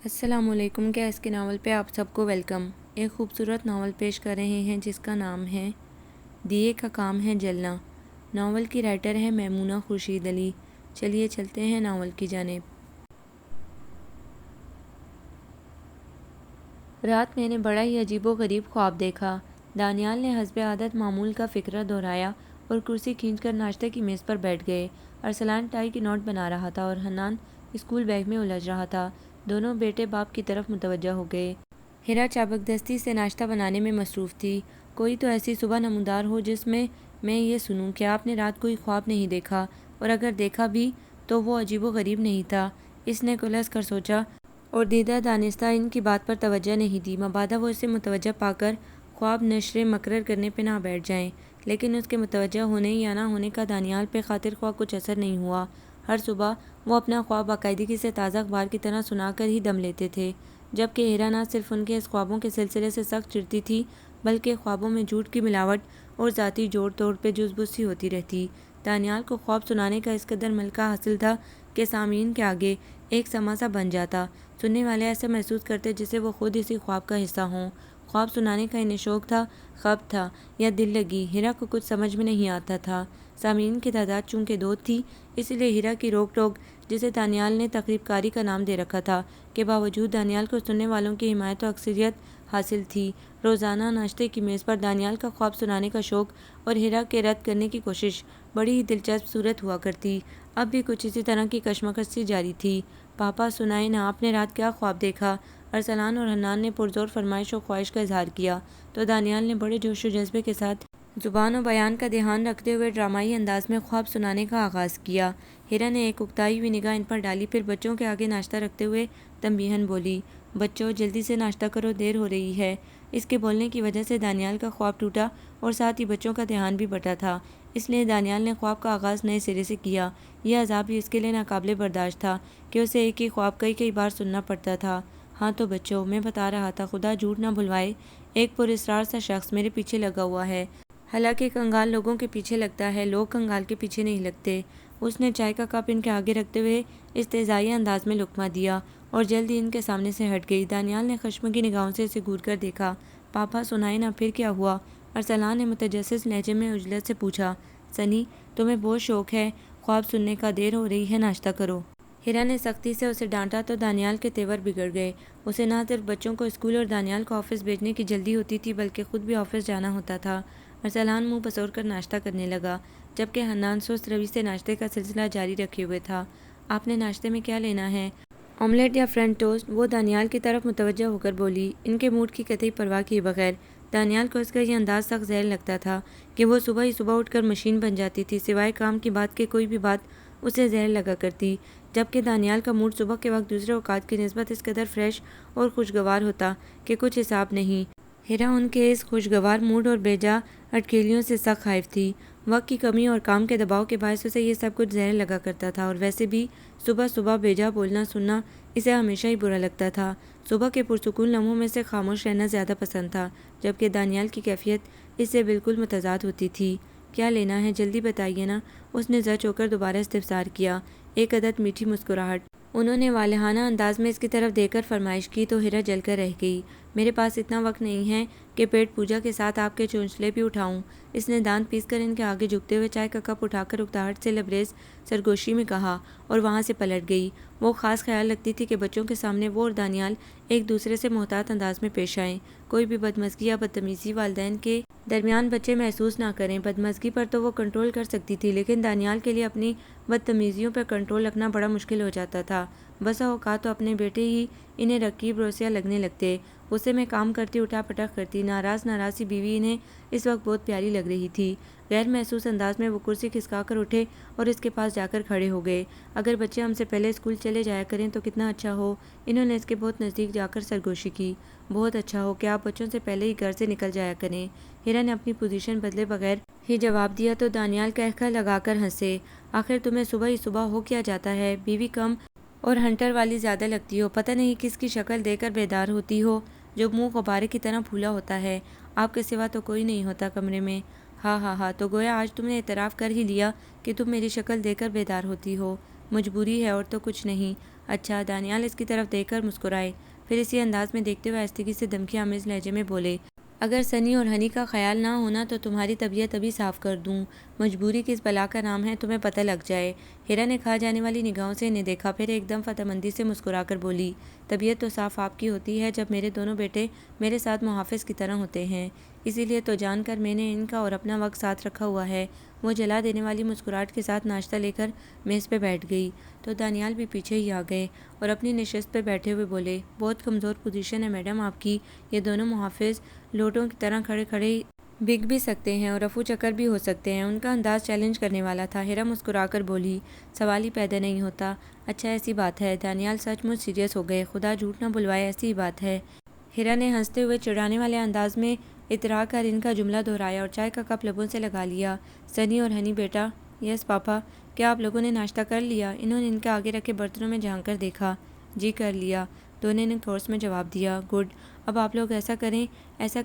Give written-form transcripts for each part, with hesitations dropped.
السلام علیکم۔ کیس کے ناول پہ آپ سب کو ویلکم۔ ایک خوبصورت ناول پیش کر رہے ہیں جس کا نام ہے دیے کا کام ہے جلنا۔ ناول کی رائٹر ہے میمونہ خورشید علی۔ چلیے چلتے ہیں ناول کی جانب۔ رات میں نے بڑا ہی عجیب و غریب خواب دیکھا۔ دانیال نے حسب عادت معمول کا فقرہ دہرایا اور کرسی کھینچ کر ناشتے کی میز پر بیٹھ گئے۔ ارسلان ٹائی کی نوٹ بنا رہا تھا اور حنان اسکول بیگ میں الجھ رہا تھا۔ دونوں بیٹے باپ کی طرف متوجہ ہو گئے۔ ہیرا چابک دستی سے ناشتہ بنانے میں مصروف تھی۔ کوئی تو ایسی صبح نمودار ہو جس میں یہ سنوں کہ آپ نے رات کوئی خواب نہیں دیکھا، اور اگر دیکھا بھی تو وہ عجیب و غریب نہیں تھا۔ اس نے کلس کر سوچا اور دیدہ دانستہ ان کی بات پر توجہ نہیں دی، مبادا وہ اسے متوجہ پا کر خواب نشر مقرر کرنے پہ نہ بیٹھ جائیں۔ لیکن اس کے متوجہ ہونے یا نہ ہونے کا دانیال پہ خاطر خواہ کچھ اثر نہیں ہوا۔ ہر صبح وہ اپنا خواب باقاعدگی سے تازہ اخبار کی طرح سنا کر ہی دم لیتے تھے، جبکہ ہیرا نہ صرف ان کے اس خوابوں کے سلسلے سے سخت چڑھتی تھی، بلکہ خوابوں میں جھوٹ کی ملاوٹ اور ذاتی جوڑ توڑ پہ جزبز سی ہوتی رہتی۔ دانیال کو خواب سنانے کا اس قدر ملکہ حاصل تھا کہ سامعین کے آگے ایک سما سا بن جاتا۔ سننے والے ایسا محسوس کرتے جسے وہ خود اسی خواب کا حصہ ہوں۔ خواب سنانے کا انہیں شوق تھا، خبت تھا یا دل لگی، ہیرا کو کچھ سمجھ میں نہیں آتا تھا۔ سامعین کی تعداد چونکہ 2 تھی، اس لیے ہیرا کی روک ٹوک، جسے دانیال نے تقریب کاری کا نام دے رکھا تھا، کے باوجود دانیال کو سننے والوں کی حمایت و اکثریت حاصل تھی۔ روزانہ ناشتے کی میز پر دانیال کا خواب سنانے کا شوق اور ہیرا کے رد کرنے کی کوشش بڑی ہی دلچسپ صورت ہوا کرتی۔ اب بھی کچھ اسی طرح کی کشمکش سی جاری تھی۔ پاپا سنائیں نا، آپ نے رات کیا خواب دیکھا؟ ارسلان اور حنان نے پرزور فرمائش و خواہش کا اظہار کیا تو دانیال نے بڑے جوش و جذبے کے ساتھ زبان و بیان کا دھیان رکھتے ہوئے ڈرامائی انداز میں خواب سنانے کا آغاز کیا۔ ہیرا نے ایک اکتائی ہوئی نگاہ ان پر ڈالی، پھر بچوں کے آگے ناشتہ رکھتے ہوئے تنبیہاً بولی، بچوں جلدی سے ناشتہ کرو، دیر ہو رہی ہے۔ اس کے بولنے کی وجہ سے دانیال کا خواب ٹوٹا اور ساتھ ہی بچوں کا دھیان بھی بٹا تھا، اس لیے دانیال نے خواب کا آغاز نئے سرے سے کیا۔ یہ عذاب بھی اس کے لیے ناقابل برداشت تھا کہ اسے ایک ہی خواب کئی بار سننا پڑتا تھا۔ ہاں تو بچوں، میں بتا رہا تھا، خدا جھوٹ نہ بھلوائے، ایک پراسرار سا شخص میرے پیچھے لگا ہوا ہے۔ حالانکہ کنگال لوگوں کے پیچھے لگتا ہے، لوگ کنگال کے پیچھے نہیں لگتے۔ اس نے چائے کا کپ ان کے آگے رکھتے ہوئے استہزائی انداز میں لقمہ دیا اور جلد ہی ان کے سامنے سے ہٹ گئی۔ دانیال نے خشم کی نگاہوں سے اسے گھور کر دیکھا۔ پاپا سنائیں نا، پھر کیا ہوا؟ ارسلان نے متجسس لہجے میں عجلت سے پوچھا۔ سنی، تمہیں بہت شوق ہے خواب سننے کا، دیر ہو رہی ہے، ناشتہ کرو۔ ہیرا نے سختی سے اسے ڈانٹا تو دانیال کے تیور بگڑ گئے۔ اسے نہ صرف بچوں کو اسکول اور دانیال کو آفس بھیجنے کی جلدی ہوتی تھی، بلکہ خود بھی آفس جانا ہوتا تھا۔ ارسلان منہ پسور کر ناشتہ کرنے لگا، جبکہ حنان سست روی سے ناشتے کا سلسلہ جاری رکھے ہوئے تھا۔ آپ نے ناشتے میں کیا لینا ہے؟ آملیٹ یا فرنٹ ٹوسٹ؟ وہ دانیال کی طرف متوجہ ہو کر بولی، ان کے موڈ کی قطعی پرواہ کیے بغیر۔ دانیال کو اس کا یہ انداز سخت زہر لگتا تھا کہ وہ صبح ہی صبح اٹھ کر مشین بن جاتی تھی، سوائے کام کی بات کے کوئی بھی بات اسے زہر لگا کرتی، جبکہ دانیال کا موڈ صبح کے وقت دوسرے اوقات کی نسبت اس قدر فریش اور خوشگوار ہوتا کہ کچھ حساب نہیں۔ ہیرا ان کے اس خوشگوار موڈ اور بیجا اٹکھیلیوں سے سخت خائف تھی۔ وقت کی کمی اور کام کے دباؤ کے باعث اسے یہ سب کچھ زہر لگا کرتا تھا، اور ویسے بھی صبح صبح بیجا بولنا سننا اسے ہمیشہ ہی برا لگتا تھا۔ صبح کے پرسکون لمحوں میں سے خاموش رہنا زیادہ پسند تھا، جبکہ دانیال کی کیفیت اس سے بالکل متضاد ہوتی تھی۔ کیا لینا ہے، جلدی بتائیے نا، اس نے زچ ہو کر دوبارہ استفسار کیا۔ ایک عدد میٹھی مسکراہٹ انہوں نے والہانہ انداز میں اس کی طرف دیکھ کر فرمائش کی تو ہیرا جل کر رہ گئی۔ میرے پاس اتنا وقت نہیں ہے کہ پیٹ پوجا کے ساتھ آپ کے چونچلے بھی اٹھاؤں۔ اس نے دانت پیس کر ان کے آگے جھکتے ہوئے چائے کا کپ اٹھا کر اکتاہٹ سے لبریز سرگوشی میں کہا اور وہاں سے پلٹ گئی۔ وہ خاص خیال رکھتی تھی کہ بچوں کے سامنے وہ اور دانیال ایک دوسرے سے محتاط انداز میں پیش آئیں، کوئی بھی بدمزگی یا بدتمیزی والدین کے درمیان بچے محسوس نہ کریں۔ بدمزگی پر تو وہ کنٹرول کر سکتی تھی، لیکن دانیال کے لیے اپنی بدتمیزیوں پر کنٹرول رکھنا بڑا مشکل ہو جاتا تھا۔ بسا اوقات تو اپنے بیٹے ہی انہیں رقیب روسیا لگنے لگتے۔ غصے میں کام کرتی، اٹھا پٹک کرتی، ناراض سی بیوی انہیں اس وقت بہت پیاری لگ رہی تھی۔ غیر محسوس انداز میں وہ کرسی کھسکا کر اٹھے اور اس کے پاس جا کر کھڑے ہو گئے۔ اگر بچے ہم سے پہلے اسکول چلے جایا کریں تو کتنا اچھا ہو۔ انہوں نے اس کے بہت نزدیک جا کر سرگوشی کی۔ بہت اچھا ہو کہ آپ بچوں سے پہلے ہی گھر سے نکل جایا کریں۔ ہیرا نے اپنی پوزیشن بدلے بغیر ہی جواب دیا تو دانیال کہہ لگا کر ہنسے۔ آخر تمہیں صبح ہی صبح ہو کیا جاتا ہے، بیوی کم اور ہنٹر والی زیادہ لگتی ہو، پتہ نہیں کس کی شکل دے کر بیدار ہوتی ہو جو منہ غبارے کی طرح پھولا ہوتا ہے۔ آپ کے سوا تو کوئی نہیں ہوتا کمرے میں۔ ہاں، تو گویا آج تم نے اعتراف کر ہی لیا کہ تم میری شکل دے کر بیدار ہوتی ہو۔ مجبوری ہے اور تو کچھ نہیں۔ اچھا، دانیال اس کی طرف دیکھ کر مسکرائے، پھر اسی انداز میں دیکھتے ہوئے آہستگی سے دھمکی آمیز لہجے میں بولے، اگر سنی اور ہنی کا خیال نہ ہونا تو تمہاری طبیعت ابھی صاف کر دوں، مجبوری کس بلا کا نام ہے تمہیں پتہ لگ جائے۔ ہیرا نے کھا جانے والی نگاہوں سے انہیں دیکھا، پھر ایک دم فتح مندی سے مسکرا کر بولی، طبیعت تو صاف آپ کی ہوتی ہے جب میرے دونوں بیٹے میرے ساتھ محافظ کی طرح ہوتے ہیں، اسی لیے تو جان کر میں نے ان کا اور اپنا وقت ساتھ رکھا ہوا ہے۔ وہ جلا دینے والی مسکراہٹ کے ساتھ ناشتہ لے کر میز پہ بیٹھ گئی تو دانیال بھی پیچھے ہی آ گئے اور اپنی نشست پہ بیٹھے ہوئے بولے، بہت کمزور پوزیشن ہے میڈم آپ کی، یہ دونوں محافظ لوٹوں کی طرح کھڑے کھڑے بک بھی سکتے ہیں اور رفو چکر بھی ہو سکتے ہیں۔ ان کا انداز چیلنج کرنے والا تھا۔ ہیرا مسکرا کر بولی، سوال ہی پیدا نہیں ہوتا۔ اچھا ایسی بات ہے۔ دانیال سچ مچ سیریس ہو گئے، خدا جھوٹ نہ بلوائے ایسی ہی بات ہے۔ ہیرا نے ہنستے ہوئے چڑھانے والے انداز میں اترا کر ان کا جملہ دہرایا اور چائے کا کپ لبوں سے لگا لیا۔ سنی اور ہنی بیٹا، یس پاپا، کیا آپ لوگوں نے ناشتہ کر لیا؟ انہوں نے ان کے آگے رکھے برتنوں میں جھانک کر دیکھا۔ جی کر لیا، دونوں نے کورس میں جواب دیا۔ گڈ، اب آپ لوگ ایسا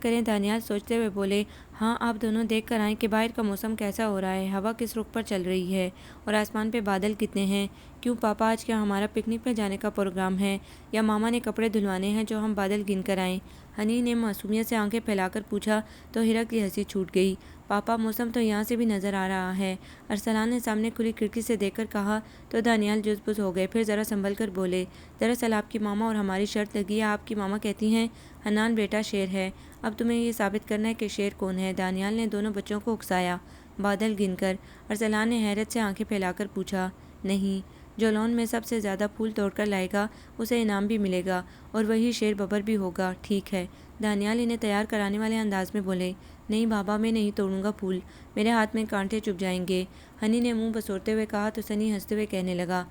کریں دانیال سوچتے ہوئے بولے، ہاں آپ دونوں دیکھ کر آئیں کہ باہر کا موسم کیسا ہو رہا ہے، ہوا کس رخ پر چل رہی ہے اور آسمان پہ بادل کتنے ہیں۔ کیوں پاپا، آج کیا ہمارا پکنک پہ جانے کا پروگرام ہے یا ماما نے کپڑے دھلوانے ہیں جو ہم بادل گن کر آئیں؟ ہنی نے معصومیت سے آنکھیں پھیلا کر پوچھا تو ہیرا کی ہنسی چھوٹ گئی۔ پاپا موسم تو یہاں سے بھی نظر آ رہا ہے، ارسلان نے سامنے کھلی کھڑکی سے دیکھ کر کہا تو دانیال جز بز ہو گئے، پھر ذرا سنبھل کر بولے، دراصل آپ کی ماما اور ہماری شرط لگی ہے۔ آپ کی ماما کہتی ہیں حنان بیٹا شیر ہے، اب تمہیں یہ ثابت کرنا ہے کہ شیر کون ہے۔ دانیال نے دونوں بچوں کو اکسایا، بادل گن کر۔ ارسلان نے حیرت سے آنکھیں پھیلا کر پوچھا، نہیں، جو لون میں سب سے زیادہ پھول توڑ کر لائے گا اسے انعام بھی ملے گا اور وہی شیر ببر بھی ہوگا، ٹھیک ہے؟ دانیال انہیں تیار کرانے والے انداز میں بولے، نہیں بابا میں نہیں توڑوں گا پھول، میرے ہاتھ میں کانٹے چبھ جائیں گے۔ ہنی نے منہ بسوڑتے ہوئے کہا تو سنی ہنستے ہوئے کہنے لگا،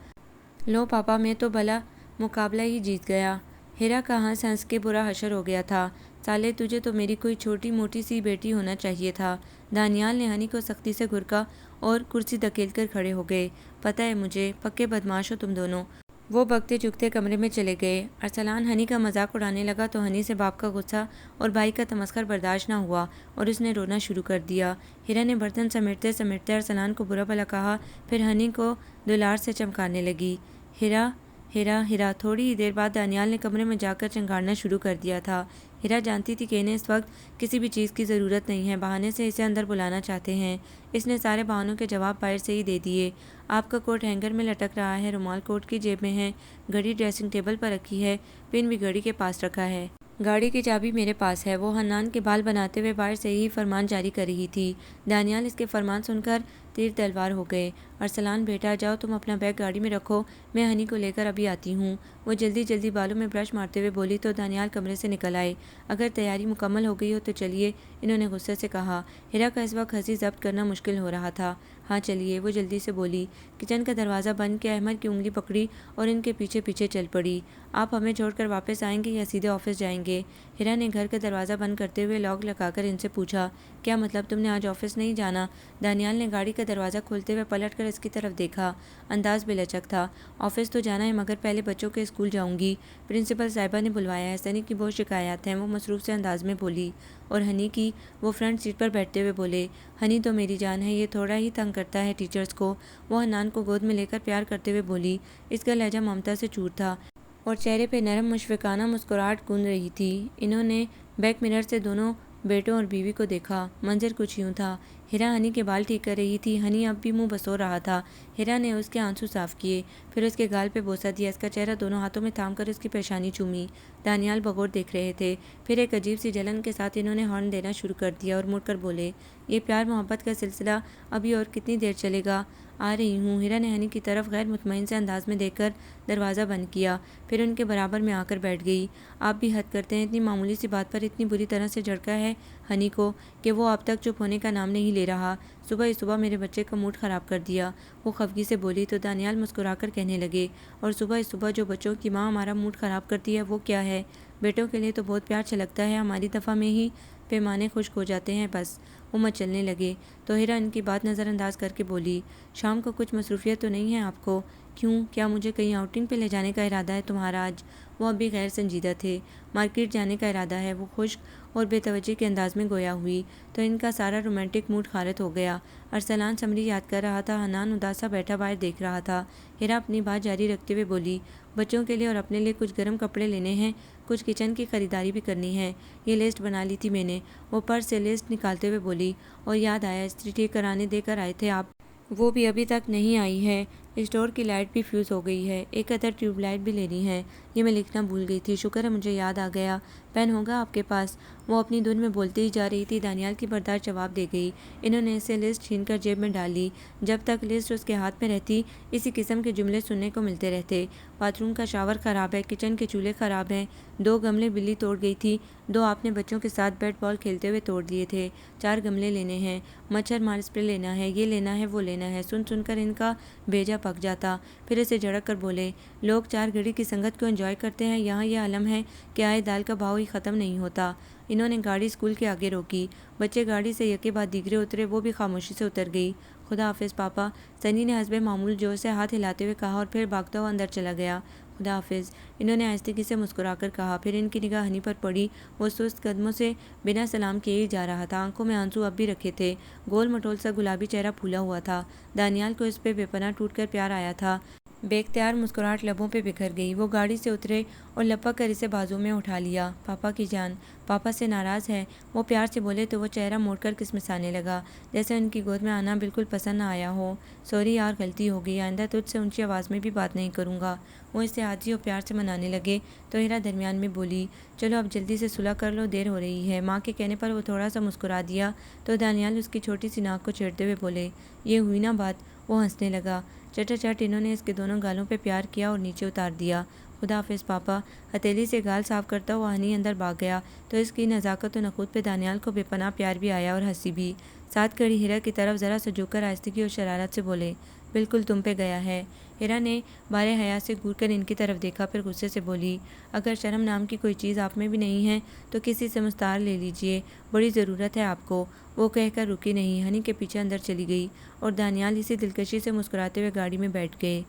لو پاپا میں تو بھلا مقابلہ ہی جیت گیا۔ ہیرا کا ہنس ہنس کے برا حشر ہو گیا تھا، سالے تجھے تو میری کوئی چھوٹی موٹی سی بیٹی ہونا چاہیے تھا۔ دانیال نے ہنی کو سختی سے گھرکا اور کرسی دھکیل کر کھڑے ہو گئے، پتہ ہے مجھے، پکے بدماش ہو تم دونوں۔ وہ بگتے چگتے کمرے میں چلے گئے۔ ارسلان ہنی کا مذاق اڑانے لگا تو ہنی سے باپ کا غصہ اور بھائی کا تمسخر برداشت نہ ہوا اور اس نے رونا شروع کر دیا۔ ہیرا نے برتن سمیٹتے سمیٹتے ارسلان کو برا بھلا کہا، پھر ہنی کو دلار سے چمکانے لگی۔ ہیرا ہیرا ہیرا تھوڑی ہی دیر بعد دانیال نے کمرے میں جا کر چنگاڑنا شروع کر دیا تھا۔ ہیرا جانتی تھی کہ انہیں اس وقت کسی بھی چیز کی ضرورت نہیں ہے، بہانے سے اسے اندر بلانا چاہتے ہیں۔ اس نے سارے بہانوں کے جواب باہر سے ہی دے دیے۔ آپ کا کوٹ ہینگر میں لٹک رہا ہے، رومال کوٹ کی جیب میں ہے، گھڑی ڈریسنگ ٹیبل پر رکھی ہے، پن بھی گھڑی کے پاس رکھا ہے، گاڑی کی چابی میرے پاس ہے۔ وہ حنان کے بال بناتے ہوئے باہر سے ہی فرمان جاری کر رہی تھی۔ دانیال اس کے فرمان سن کر تیر تلوار ہو گئے۔ ارسلان بیٹا جاؤ تم اپنا بیگ گاڑی میں رکھو، میں ہنی کو لے کر ابھی آتی ہوں۔ وہ جلدی جلدی بالوں میں برش مارتے ہوئے بولی تو دانیال کمرے سے نکل آئے۔ اگر تیاری مکمل ہو گئی ہو تو چلیے، انہوں نے غصے سے کہا۔ ہیرا کا اس وقت ہنسی ضبط کرنا مشکل ہو رہا تھا۔ ہاں چلیے، وہ جلدی سے بولی۔ کچن کا دروازہ بند کیا، احمد کی انگلی پکڑی اور ان کے پیچھے پیچھے چل پڑی۔ آپ ہمیں چھوڑ کر واپس آئیں گے یا سیدھے آفس جائیں گے؟ ہیرا نے گھر کا دروازہ بند کرتے ہوئے لاک لگا کر ان سے پوچھا، کیا مطلب تم نے آج آفس نہیں جانا؟ دانیال نے گاڑی کا دروازہ کھولتے ہوئے پلٹ کر اس کی طرف دیکھا، انداز بے لچک تھا۔ آفس تو جانا ہے مگر پہلے بچوں کے اسکول جاؤں گی، پرنسپل صاحبہ نے بلوایا ہے، سنی کی بہت شکایات ہیں، وہ مصروف سے انداز میں بولی۔ اور ہنی کی؟ وہ فرنٹ سیٹ پر بیٹھتے ہوئے بولے، ہنی تو میری جان ہے، یہ تھوڑا ہی تنگ کرتا ہے ٹیچرز کو۔ وہ حنان کو گود میں لے کر پیار کرتے ہوئے بولی، اس کا لہجہ ممتا سے چور تھا اور چہرے پہ نرم مشفقانہ مسکراہٹ گونج رہی تھی۔ انہوں نے بیک مرر سے دونوں بیٹوں اور بیوی کو دیکھا، منظر کچھ یوں تھا۔ ہیرا ہنی کے بال ٹھیک کر رہی تھی، ہنی اب بھی منہ بسور رہا تھا۔ ہیرا نے اس کے آنسو صاف کیے، پھر اس کے گال پہ بوسہ دیا، اس کا چہرہ دونوں ہاتھوں میں تھام کر اس کی پیشانی چومی۔ دانیال بغور دیکھ رہے تھے، پھر ایک عجیب سی جلن کے ساتھ انہوں نے ہارن دینا شروع کر دیا اور مڑ کر بولے، یہ پیار محبت کا سلسلہ ابھی اور کتنی دیر چلے گا؟ آ رہی ہوں۔ ہیرا نے ہنی کی طرف غیر مطمئن سے انداز میں دیکھ کر دروازہ بند کیا، پھر ان کے برابر میں آ کر بیٹھ گئی۔ آپ بھی حد کرتے ہیں، اتنی معمولی سی بات پر اتنی بری طرح سے جھڑکا ہے ہنی کو کہ وہ اب تک چپ ہونے کا نام نہیں لے رہا۔ صبح ہی صبح میرے بچے کا موڈ خراب کر دیا، وہ خفگی سے بولی تو دانیال مسکرا کر کہنے لگے، اور صبح ہی صبح جو بچوں کی ماں ہمارا موڈ خراب کرتی ہے وہ کیا ہے؟ بیٹوں کے لیے تو بہت پیار چھلکتا ہے، ہماری دفعہ میں ہی پیمانے خشک ہو جاتے ہیں بس۔ وہ مچلنے لگے تو ہیرا ان کی بات نظر انداز کر کے بولی، شام کو کچھ مصروفیت تو نہیں ہے آپ کو؟ کیوں، کیا مجھے کہیں آؤٹنگ پہ لے جانے کا ارادہ ہے تمہارا آج؟ وہ اب بھی غیر سنجیدہ تھے۔ مارکیٹ جانے کا ارادہ ہے، وہ خشک اور بے توجہ کے انداز میں گویا ہوئی تو ان کا سارا رومانٹک موڈ خارت ہو گیا۔ ارسلان سمری یاد کر رہا تھا، حنان اداسا بیٹھا باہر دیکھ رہا تھا۔ ہیرا اپنی بات جاری رکھتے ہوئے بولی، بچوں کے لیے اور اپنے لیے کچھ گرم کپڑے لینے ہیں، کچھ کچن کی خریداری بھی کرنی ہے، یہ لسٹ بنا لی تھی میں نے۔ وہ پرس سے لسٹ نکالتے ہوئے بولی، اور یاد آیا استری ٹھیک کرانے دے کر آئے تھے آپ، وہ بھی ابھی تک نہیں آئی ہے۔ اسٹور کی لائٹ بھی فیوز ہو گئی ہے، ایک ادر ٹیوب لائٹ بھی لینی ہے، یہ میں لکھنا بھول گئی تھی، شکر ہے مجھے یاد آ گیا۔ پین ہوگا آپ کے پاس؟ وہ اپنی دھن میں بولتی ہی جا رہی تھی، دانیال کی برداشت جواب دے گئی۔ انہوں نے اسے لسٹ چھین کر جیب میں ڈال لی۔ جب تک لسٹ اس کے ہاتھ میں رہتی اسی قسم کے جملے سننے کو ملتے رہتے، باتھ روم کا شاور خراب ہے، کچن کے چولہے خراب ہیں، 2 گملے بلی توڑ گئی تھی، 2 آپ نے بچوں کے ساتھ بیٹ بال کھیلتے ہوئے توڑ دیے تھے، 4 گملے لینے ہیں، مچھر مار اسپرے لینا ہے، یہ لینا ہے، وہ لینا ہے۔ سن سن کر ان کا بھیجا پک جاتا۔ پھر اسے جھڑک کر بولے، لوگ 4 گھڑی کی سنگت کو انجوائے کرتے ہیں، یہاں یہ عالم ہے کہ آئے دال کا بھاؤ ہی ختم نہیں ہوتا۔ انہوں نے گاڑی اسکول کے آگے روکی، بچے گاڑی سے یکے بعد دیگرے اترے، وہ بھی خاموشی سے اتر گئی۔ خدا حافظ پاپا، سنی نے حسب معمول جوش سے ہاتھ ہلاتے ہوئے کہا اور پھر بھاگتا ہوا اندر چلا گیا۔ خدا حافظ، انہوں نے آہستگی سے مسکرا کر کہا، پھر ان کی نگاہ ہنی پر پڑی۔ وہ سست قدموں سے بنا سلام کیے ہی جا رہا تھا، آنکھوں میں آنسو اب بھی رکھے تھے، گول مٹول سا گلابی چہرہ پھولا ہوا تھا۔ دانیال کو اس پہ بے پناہ ٹوٹ کر پیار آیا تھا۔ بے اختیار مسکراہٹ لبوں پہ بکھر گئی۔ وہ گاڑی سے اترے اور لپک کر اسے بازو میں اٹھا لیا۔ پاپا کی جان، پاپا سے ناراض ہے؟ وہ پیار سے بولے تو وہ چہرہ موڑ کر کسمسانے لگا، جیسے ان کی گود میں آنا بالکل پسند نہ آیا ہو۔ سوری یار، غلطی ہو گئی، آئندہ تجھ سے اونچی آواز میں بھی بات نہیں کروں گا۔ وہ اسے عاجزی اور پیار سے منانے لگے تو ہیرا درمیان میں بولی، چلو اب جلدی سے صلح کر لو، دیر ہو رہی ہے۔ ماں کے کہنے پر وہ تھوڑا سا مسکرا دیا تو دانیال اس کی چھوٹی سی ناک کو چھیڑتے ہوئے بولے، یہ ہوئی نا بات؟ وہ ہنسنے لگا۔ چٹا چٹ انہوں نے اس کے دونوں گالوں پہ پیار کیا اور نیچے اتار دیا۔ خدا حافظ پاپا، ہتھیلی سے گال صاف کرتا ہوا ہنی اندر بھاگ گیا تو اس کی نزاکت و نخوت پہ دانیال کو بے پناہ پیار بھی آیا اور ہنسی بھی۔ ساتھ کھڑی ہیرا کی طرف ذرا سا جھک کر آہستگی اور شرارت سے بولے، بالکل تم پہ گیا ہے۔ ہیرا نے بارے حیا سے گور کر ان کی طرف دیکھا، پھر غصے سے بولی، اگر شرم نام کی کوئی چیز آپ میں بھی نہیں ہے تو کسی سے مستعار لے لیجئے، بڑی ضرورت ہے آپ کو۔ وہ کہہ کر رکی نہیں، ہنی کے پیچھے اندر چلی گئی اور دانیال اسی دلکشی سے مسکراتے ہوئے گاڑی میں بیٹھ گئے۔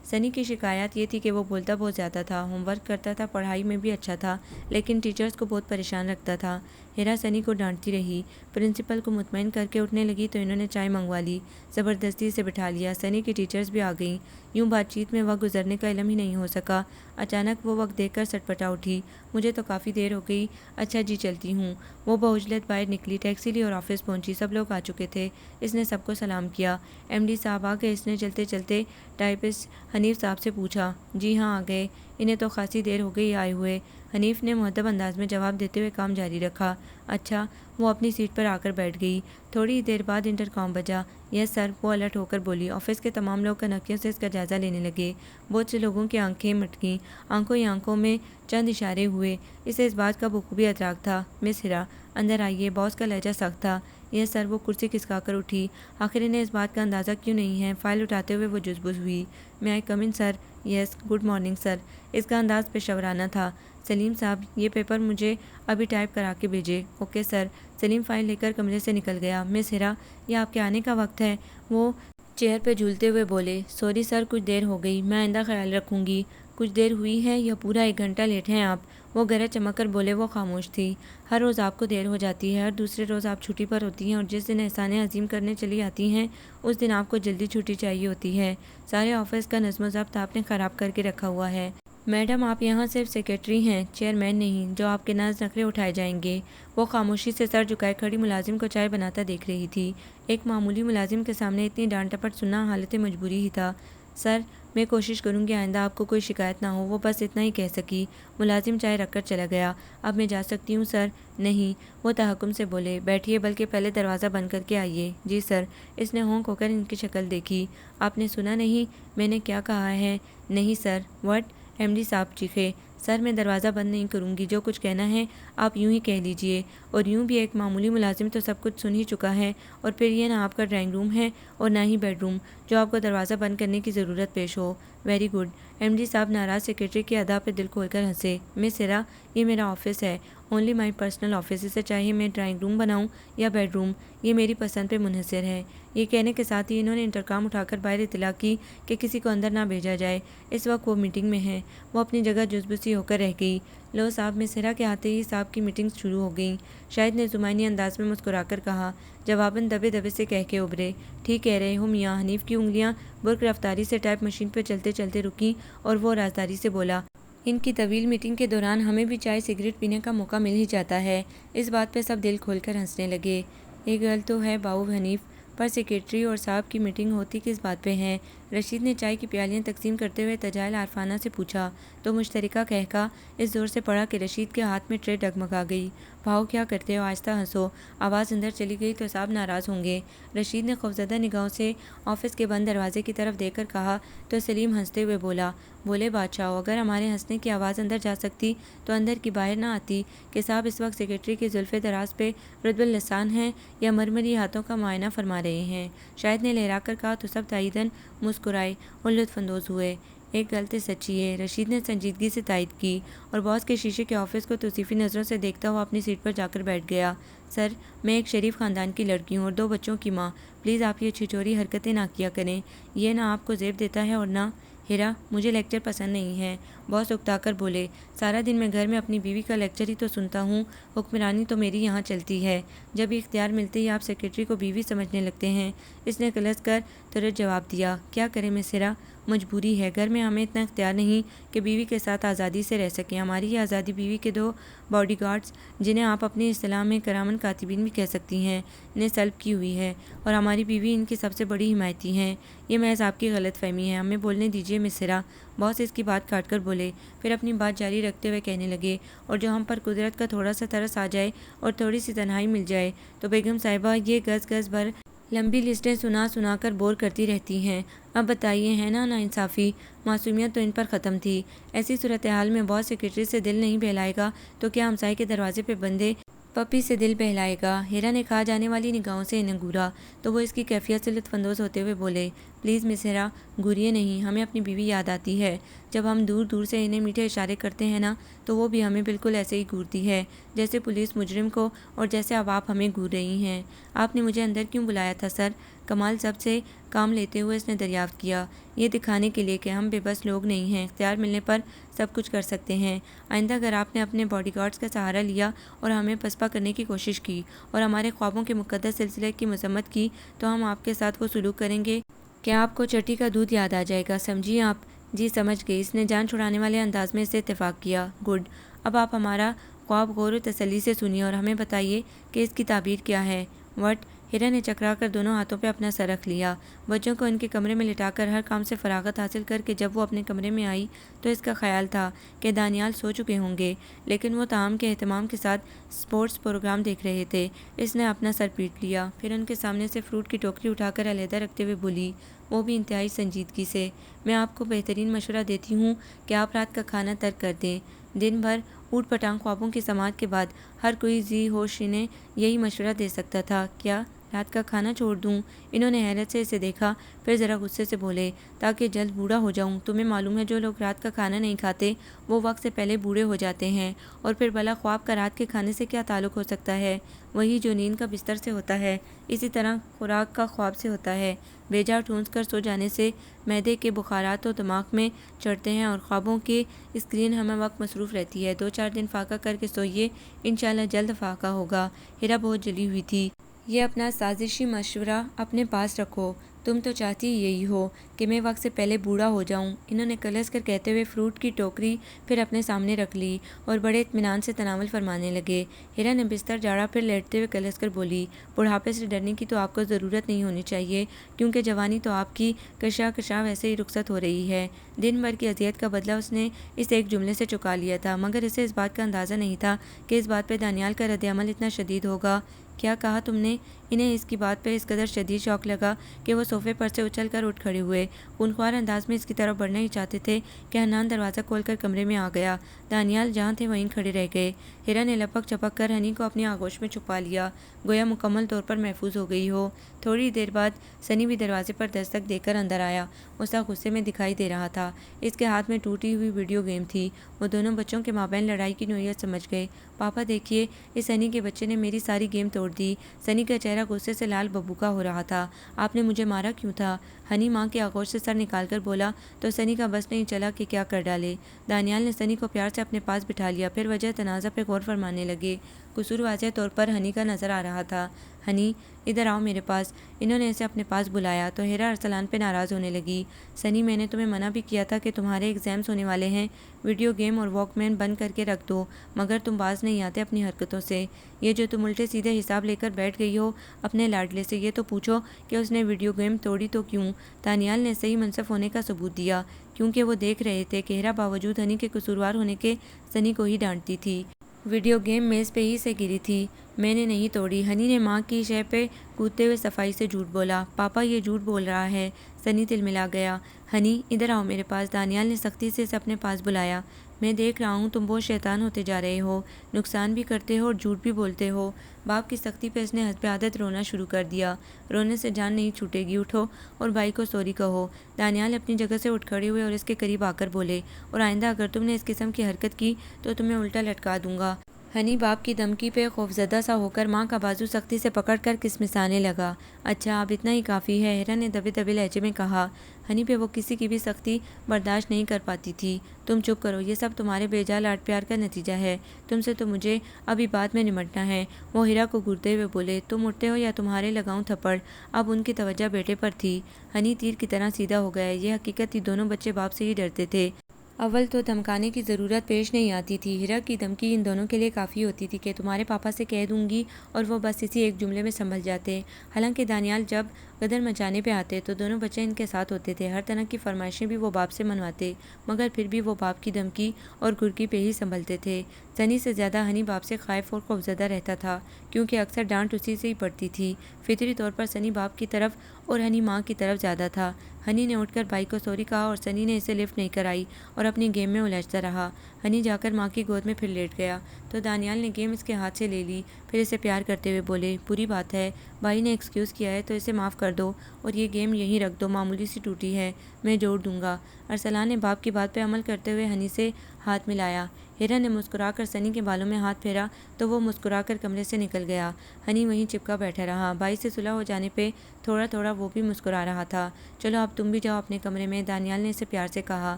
سنی کی شکایت یہ تھی کہ وہ بولتا بہت زیادہ تھا، ہوم ورک کرتا تھا، پڑھائی میں بھی اچھا تھا، لیکن ٹیچرز کو بہت پریشان رکھتا تھا۔ ہیرا سنی کو ڈانٹتی رہی، پرنسپل کو مطمئن کر کے اٹھنے لگی تو انہوں نے چائے منگوا لی، زبردستی سے بٹھا لیا۔ سنی کی ٹیچرز بھی آ گئیں، یوں بات چیت میں وقت گزرنے کا علم ہی نہیں ہو سکا۔ اچانک وہ وقت دیکھ کر سٹپٹا اٹھی، مجھے تو کافی دیر ہو گئی، اچھا جی چلتی ہوں۔ وہ بعجلت باہر نکلی، ٹیکسی لی اور آفس پہنچی۔ سب لوگ آ چکے تھے، اس نے سب کو سلام کیا۔ ایم ڈی صاحب آ گئے؟ اس نے چلتے چلتے ٹائپسٹ حنیف صاحب سے پوچھا۔ جی ہاں آ گئے، انہیں تو خاصی دیر ہو گئی آئے ہوئے، حنیف نے مہذب انداز میں جواب دیتے ہوئے کام جاری رکھا۔ اچھا، وہ اپنی سیٹ پر آ کر بیٹھ گئی۔ تھوڑی دیر بعد انٹر کام بجا۔ یس سر، وہ الرٹ ہو کر بولی۔ آفس کے تمام لوگ کنکھیوں سے اس کا جائزہ لینے لگے، بہت سے لوگوں کی آنکھیں مٹکیں، آنکھوں ہی آنکھوں میں چند اشارے ہوئے، اسے اس بات کا بخوبی ادراک تھا۔ مس ہیرا اندر آئیے، باس کا لہجہ سخت تھا۔ یس سر، وہ کرسی کھسکا کر اٹھی، آخر انہیں اس بات کا اندازہ کیوں نہیں ہے۔ فائل اٹھاتے ہوئے وہ جزبز ہوئی، میں آئی کم ان سر؟ یس، گڈ مارننگ سر۔ اس کا انداز پیشورانہ تھا۔ سلیم صاحب، یہ پیپر مجھے ابھی ٹائپ کرا کے بھیجے۔ Okay sir. سلیم فائل لے کر کمرے سے نکل گیا۔ مس ہیرا، یہ آپ کے آنے کا وقت ہے، وہ چیئر پہ جھولتے ہوئے بولے۔ سوری سر، کچھ دیر ہو گئی، میں آئندہ خیال رکھوں گی۔ کچھ دیر ہوئی ہے یا پورا 1 گھنٹہ لیٹ ہیں آپ؟ وہ گرج چمک کر بولے۔ وہ خاموش تھی۔ ہر روز آپ کو دیر ہو جاتی ہے، ہر دوسرے روز آپ چھٹی پر ہوتی ہیں اور جس دن احسان عظیم کرنے چلی آتی ہیں اس دن آپ کو جلدی چھٹی چاہیے ہوتی ہے۔ سارے آفس کا نظم و ضبط آپ نے خراب کر کے رکھا ہوا ہے۔ میڈم، آپ یہاں صرف سیکرٹری ہیں، چیئرمین نہیں، جو آپ کے ناز نخرے اٹھائے جائیں گے۔ وہ خاموشی سے سر جھکائے کھڑی ملازم کو چائے بناتا دیکھ رہی تھی۔ ایک معمولی ملازم کے سامنے اتنی ڈانٹ ٹپٹ سننا حالت مجبوری ہی تھا۔ سر، میں کوشش کروں گی آئندہ آپ کو کوئی شکایت نہ ہو، وہ بس اتنا ہی کہہ سکی۔ ملازم چائے رکھ کر چلا گیا۔ اب میں جا سکتی ہوں سر؟ نہیں، وہ تحکم سے بولے۔ بیٹھیے، بلکہ پہلے دروازہ بند کر کے آئیے۔ جی سر۔ اس نے ہونک ہو کر ان کی شکل دیکھی۔ آپ نے سنا نہیں میں نے کیا کہا ہے؟ نہیں سر۔ وٹ؟ ایم ڈی صاحب چیخے۔ سر، میں دروازہ بند نہیں کروں گی، جو کچھ کہنا ہے آپ یوں ہی کہہ لیجئے، اور یوں بھی ایک معمولی ملازم تو سب کچھ سن ہی چکا ہے، اور پھر یہ نہ آپ کا ڈرائنگ روم ہے اور نہ ہی بیڈ روم جو آپ کو دروازہ بند کرنے کی ضرورت پیش ہو۔ Very good. ایم ڈی صاحب ناراض سیکرٹری کی ادا پہ دل کھول کر ہنسے۔ مس ہیرا، یہ میرا آفس ہے اونلی مائی پرسنل آفس، اسے چاہیے میں ڈرائنگ روم بناؤں یا بیڈ روم، یہ میری پسند پہ منحصر ہے۔ یہ کہنے کے ساتھ ہی انہوں نے انٹرکام اٹھا کر باہر اطلاع کی کہ کسی کو اندر نہ بھیجا جائے، اس وقت وہ میٹنگ میں ہیں۔ وہ اپنی جگہ جزبزی ہو کر رہ گئی۔ لو صاحب، مس ہیرا کے آتے ہی صاحب کی میٹنگ شروع ہو گئیں۔ شاہد نے زمینی انداز میں مسکرا کر کہا۔ جواباً دبے دبے سے کہہ کے ابھرے، ٹھیک کہہ رہے ہو میاں۔ حنیف کی انگلیاں برق رفتاری سے ٹائپ مشین پہ چلتے چلتے رکیں اور وہ رازداری سے بولا، ان کی طویل میٹنگ کے دوران ہمیں بھی چائے سگریٹ پینے کا موقع مل ہی جاتا ہے۔ اس بات پہ سب دل کھول کر ہنسنے لگے۔ ایک گل تو ہے باؤ حنیف، پر سیکریٹری اور صاحب کی میٹنگ ہوتی کس بات پہ ہے؟ رشید نے چائے کی پیالیاں تقسیم کرتے ہوئے تجائل عارفانہ سے پوچھا تو مشترکہ کہکا اس زور سے پڑا کہ رشید کے ہاتھ میں ٹرے ڈگمگا گئی۔ بھاؤ کیا کرتے ہو، آہستہ ہنسو، آواز اندر چلی گئی تو صاحب ناراض ہوں گے۔ رشید نے خوفزدہ نگاہوں سے آفس کے بند دروازے کی طرف دیکھ کر کہا تو سلیم ہنستے ہوئے بولا، بولے بادشاہو، اگر ہمارے ہنسنے کی آواز اندر جا سکتی تو اندر کی باہر نہ آتی کہ صاحب اس وقت سیکریٹری کے زلف دراز پہ رطب اللسان ہیں یا مرمری ہاتھوں کا معائنہ فرما رہے ہیں۔ شاہد نے لہرا کر کہا تو سب تائیداً مسکرائے اور لطف اندوز ہوئے۔ ایک غلطی سچی ہے، رشید نے سنجیدگی سے تائید کی اور باس کے شیشے کے آفس کو توصیفی نظروں سے دیکھتا ہوا اپنی سیٹ پر جا کر بیٹھ گیا۔ سر، میں ایک شریف خاندان کی لڑکی ہوں اور 2 بچوں کی ماں، پلیز آپ یہ چھچوری حرکتیں نہ کیا کریں، یہ نہ آپ کو زیب دیتا ہے اور نہ ہیرا، مجھے لیکچر پسند نہیں ہے۔ باس اکتا کر بولے، سارا دن میں گھر میں اپنی بیوی کا لیکچر ہی تو سنتا ہوں، حکمرانی تو میری یہاں چلتی ہے، جب یہ اختیار ملتے ہی آپ سیکریٹری کو بیوی سمجھنے لگتے ہیں۔ اس نے کلس کر ترت جواب دیا، کیا کریں مس ہیرا، مجبوری ہے، گھر میں ہمیں اتنا اختیار نہیں کہ بیوی کے ساتھ آزادی سے رہ سکیں۔ ہماری یہ آزادی بیوی کے 2 باڈی گارڈز، جنہیں آپ اپنی اصطلاح میں کرامن کاتبین بھی کہہ سکتی ہیں، نے سلب کی ہوئی ہے اور ہماری بیوی ان کی سب سے بڑی حمایتی ہیں۔ یہ محض آپ کی غلط فہمی ہے، ہمیں بولنے دیجیے مس ہیرا۔ باس اس کی بات کاٹ کر بولے، پھر اپنی بات جاری رکھتے ہوئے کہنے لگے، اور جو ہم پر قدرت کا تھوڑا سا ترس آ جائے اور تھوڑی سی تنہائی مل جائے تو بیگم صاحبہ یہ گز گز بھر لمبی لسٹیں سنا سنا کر بور کرتی رہتی ہیں۔ اب بتائیے، ہے نا انصافی، معصومیت تو ان پر ختم تھی۔ ایسی صورتحال میں باس سیکریٹری سے دل نہیں بہلائے گا تو کیا ہمسائے کے دروازے پہ بندے پپی سے دل بہلائے گا؟ ہیرا نے کھا جانے والی نگاہوں سے انہیں گھورا تو وہ اس کی کیفیت سے لطف اندوز ہوتے ہوئے بولے، پلیز مس ہیرا، گھوریے نہیں، ہمیں اپنی بیوی یاد آتی ہے۔ جب ہم دور دور سے انہیں میٹھے اشارے کرتے ہیں نا تو وہ بھی ہمیں بالکل ایسے ہی گھورتی ہے جیسے پولیس مجرم کو اور جیسے اب آپ ہمیں گھور رہی ہیں۔ آپ نے مجھے اندر کیوں بلایا تھا سر؟ کمال سب سے کام لیتے ہوئے اس نے دریافت کیا، یہ دکھانے کے لیے کہ ہم بے بس لوگ نہیں ہیں، اختیار ملنے پر سب کچھ کر سکتے ہیں۔ آئندہ اگر آپ نے اپنے باڈی گارڈز کا سہارا لیا اور ہمیں پسپا کرنے کی کوشش کی اور ہمارے خوابوں کے مقدس سلسلے کی مذمت کی تو ہم آپ کے ساتھ وہ سلوک کریں گے کہ آپ کو چٹی کا دودھ یاد آ جائے گا، سمجھی آپ؟ جی سمجھ گئی، اس نے جان چھڑانے والے انداز میں اس سے اتفاق کیا۔ گڈ، اب آپ ہمارا خواب غور و تسلی سے سنیے اور ہمیں بتائیے کہ اس کی تعبیر کیا ہے۔ وٹ؟ ہیرا نے چکرا کر دونوں ہاتھوں پہ اپنا سر رکھ لیا۔ بچوں کو ان کے کمرے میں لٹا کر ہر کام سے فراغت حاصل کر کے جب وہ اپنے کمرے میں آئی تو اس کا خیال تھا کہ دانیال سو چکے ہوں گے، لیکن وہ طعام کے اہتمام کے ساتھ سپورٹس پروگرام دیکھ رہے تھے۔ اس نے اپنا سر پیٹ لیا، پھر ان کے سامنے سے فروٹ کی ٹوکری اٹھا کر علیحدہ رکھتے ہوئے بولی، وہ بھی انتہائی سنجیدگی سے، میں آپ کو بہترین مشورہ دیتی ہوں کہ آپ رات کا کھانا ترک کر دیں۔ دن بھر اوٹ پٹانگ خوابوں کی سماعت کے بعد ہر کوئی ذی ہوش انہیں یہی مشورہ دے سکتا تھا۔ کیا رات کا کھانا چھوڑ دوں؟ انہوں نے حیرت سے اسے دیکھا، پھر ذرا غصے سے بولے، تاکہ جلد بوڑھا ہو جاؤں؟ تمہیں معلوم ہے جو لوگ رات کا کھانا نہیں کھاتے وہ وقت سے پہلے بوڑھے ہو جاتے ہیں، اور پھر بلا خواب کا رات کے کھانے سے کیا تعلق ہو سکتا ہے؟ وہی جو نیند کا بستر سے ہوتا ہے، اسی طرح خوراک کا خواب سے ہوتا ہے۔ بیجا ٹھونس کر سو جانے سے معدے کے بخارات تو دماغ میں چڑھتے ہیں اور خوابوں کی اسکرین ہمیں وقت مصروف رہتی ہے۔ 2-4 دن فاقہ کر کے سوئیے، انشاءاللہ جلد فاقہ ہوگا۔ ہیرا بہت جلی ہوئی تھی۔ یہ اپنا سازشی مشورہ اپنے پاس رکھو، تم تو چاہتی ہی یہی ہو کہ میں وقت سے پہلے بوڑھا ہو جاؤں۔ انہوں نے کلس کر کہتے ہوئے فروٹ کی ٹوکری پھر اپنے سامنے رکھ لی اور بڑے اطمینان سے تناول فرمانے لگے۔ ہیرا نے بستر جاڑا، پھر لیٹتے ہوئے کلس کر بولی، بڑھاپے سے ڈرنے کی تو آپ کو ضرورت نہیں ہونی چاہیے، کیونکہ جوانی تو آپ کی کشا کشا ویسے ہی رخصت ہو رہی ہے۔ دن بھر کی اذیت کا بدلہ اس نے اس ایک جملے سے چکا لیا تھا، مگر اسے اس بات کا اندازہ نہیں تھا کہ اس بات پہ دانیال کا رد عمل اتنا شدید ہوگا۔ کیا کہا تم نے؟ انہیں اس کی بات پہ اس قدر شدید شوق لگا کہ وہ صوفے پر سے اچھل کر اٹھ کھڑے ہوئے، خونخوار انداز میں اس کی طرف بڑھنا ہی چاہتے تھے کہ حنان دروازہ کھول کر کمرے میں آ گیا۔ دانیال جہاں تھے وہیں کھڑے رہ گئے۔ ہیرا نے لپک چپک کر ہنی کو اپنی آغوش میں چھپا لیا، گویا مکمل طور پر محفوظ ہو گئی ہو۔ تھوڑی دیر بعد سنی بھی دروازے پر دستک دے کر اندر آیا۔ اس کا غصے میں دکھائی دے رہا تھا۔ تھا۔ اس کے ہاتھ میں ٹوٹی ہوئی ویڈیو گیم تھی۔ وہ دونوں بچوں کے مابین لڑائی کی نوعیت سمجھ گئے۔ پاپا دیکھیے، اس سنی کے بچے نے میری ساری گیم توڑ دی۔ سنی کا چہرہ غصے سے لال ببوکا ہو رہا تھا۔ آپ نے مجھے مارا کیوں تھا؟ ہنی ماں کے آغوش سے سر نکال کر بولا تو سنی کا بس نہیں چلا کہ کیا کر ڈالے۔ دانیال نے سنی کو پیار سے اپنے پاس بٹھا لیا، پھر وجہ تنازع پہ غور فرمانے لگے۔ قصور واضح طور پر ہنی کا نظر آ رہا تھا۔ ہنی، ادھر آؤ میرے پاس۔ انہوں نے اسے اپنے پاس بلایا تو ہیرا ارسلان پہ ناراض ہونے لگی۔ سنی، میں نے تمہیں منع بھی کیا تھا کہ تمہارے ایگزامز ہونے والے ہیں، ویڈیو گیم اور واک مین بند کر کے رکھ دو، مگر تم باز نہیں آتے اپنی حرکتوں سے۔ یہ جو تم الٹے سیدھے حساب لے کر بیٹھ گئی ہو اپنے لاڈلے سے، یہ تو پوچھو کہ اس نے ویڈیو گیم توڑی تو کیوں؟ دانیال نے صحیح منصف ہونے کا ثبوت دیا، کیونکہ وہ دیکھ رہے تھے کہ ہیرا باوجود ہنی کے قصوروار ہونے کے سنی کو ہی ڈانٹتی تھی۔ ویڈیو گیم میز پہ ہی سے گری تھی، میں نے نہیں توڑی۔ ہنی نے ماں کی شے پہ کودتے ہوئے صفائی سے جھوٹ بولا۔ پاپا یہ جھوٹ بول رہا ہے۔ سنی تلملا گیا۔ ہنی، ادھر آؤ میرے پاس۔ دانیال نے سختی سے اسے اپنے پاس بلایا۔ میں دیکھ رہا ہوں تم بہت شیطان ہوتے جا رہے ہو، نقصان بھی کرتے ہو اور جھوٹ بھی بولتے ہو۔ باپ کی سختی پہ اس نے حسب عادت رونا شروع کر دیا۔ رونے سے جان نہیں چھوٹے گی، اٹھو اور بھائی کو سوری کہو۔ دانیال اپنی جگہ سے اٹھ کھڑے ہوئے اور اس کے قریب آ کر بولے، اور آئندہ اگر تم نے اس قسم کی حرکت کی تو تمہیں الٹا لٹکا دوں گا۔ ہنی باپ کی دھمکی پہ خوفزدہ سا ہو کر ماں کا بازو سختی سے پکڑ کر کسمسانے لگا۔ اچھا، اب اتنا ہی کافی ہے، ہیرا نے دبے دبے لہجے میں کہا۔ ہنی پہ وہ کسی کی بھی سختی برداشت نہیں کر پاتی تھی۔ تم چپ کرو، یہ سب تمہارے بے جا لاڈ پیار کا نتیجہ ہے، تم سے تو مجھے ابھی بات میں نمٹنا ہے۔ وہ ہیرا کو گھورتے ہوئے بولے، تم اٹھتے ہو یا تمہارے لگاؤں تھپڑ؟ اب ان کی توجہ بیٹے پر تھی۔ ہنی تیر کی طرح سیدھا ہو گیا۔ یہ حقیقت تھی، دونوں بچے باپ سے ہی ڈرتے تھے۔ اول تو دھمکانے کی ضرورت پیش نہیں آتی تھی، ہیرا کی دھمکی ان دونوں کے لیے کافی ہوتی تھی کہ تمہارے پاپا سے کہہ دوں گی، اور وہ بس اسی ایک جملے میں سنبھل جاتے۔ حالانکہ دانیال جب غدر مچانے پہ آتے تو دونوں بچے ان کے ساتھ ہوتے تھے، ہر طرح کی فرمائشیں بھی وہ باپ سے منواتے، مگر پھر بھی وہ باپ کی دھمکی اور گرکی پہ ہی سنبھلتے تھے۔ سنی سے زیادہ ہنی باپ سے خائف اور خوفزدہ رہتا تھا، کیونکہ اکثر ڈانٹ اسی سے ہی پڑتی تھی۔ فطری طور پر سنی باپ کی طرف اور ہنی ماں کی طرف زیادہ تھا۔ ہنی نے اٹھ کر بھائی کو سوری کہا اور سنی نے اسے لفٹ نہیں کرائی اور اپنی گیم میں الجھتا رہا۔ ہنی جا کر ماں کی گود میں پھر لیٹ گیا تو دانیال نے گیم اس کے ہاتھ سے لے لی، پھر اسے پیار کرتے ہوئے بولے، بری بات ہے، بھائی نے ایکسکیوز کیا ہے تو اسے معاف کر دو اور یہ گیم یہیں رکھ دو، معمولی سی ٹوٹی ہے، میں جوڑ دوں گا۔ ارسلان نے باپ کی بات پہ عمل کرتے ہوئے ہنی سے ہاتھ ملایا۔ ہیرا نے مسکرا کر سنی کے بالوں میں ہاتھ پھیرا تو وہ مسکرا کر کمرے سے نکل گیا۔ ہنی وہیں چپکا بیٹھا رہا۔ بھائی سے صلح ہو جانے پہ تھوڑا تھوڑا وہ بھی مسکرا رہا تھا۔ چلو اب تم بھی جاؤ اپنے کمرے میں، دانیال نے اسے پیار سے کہا،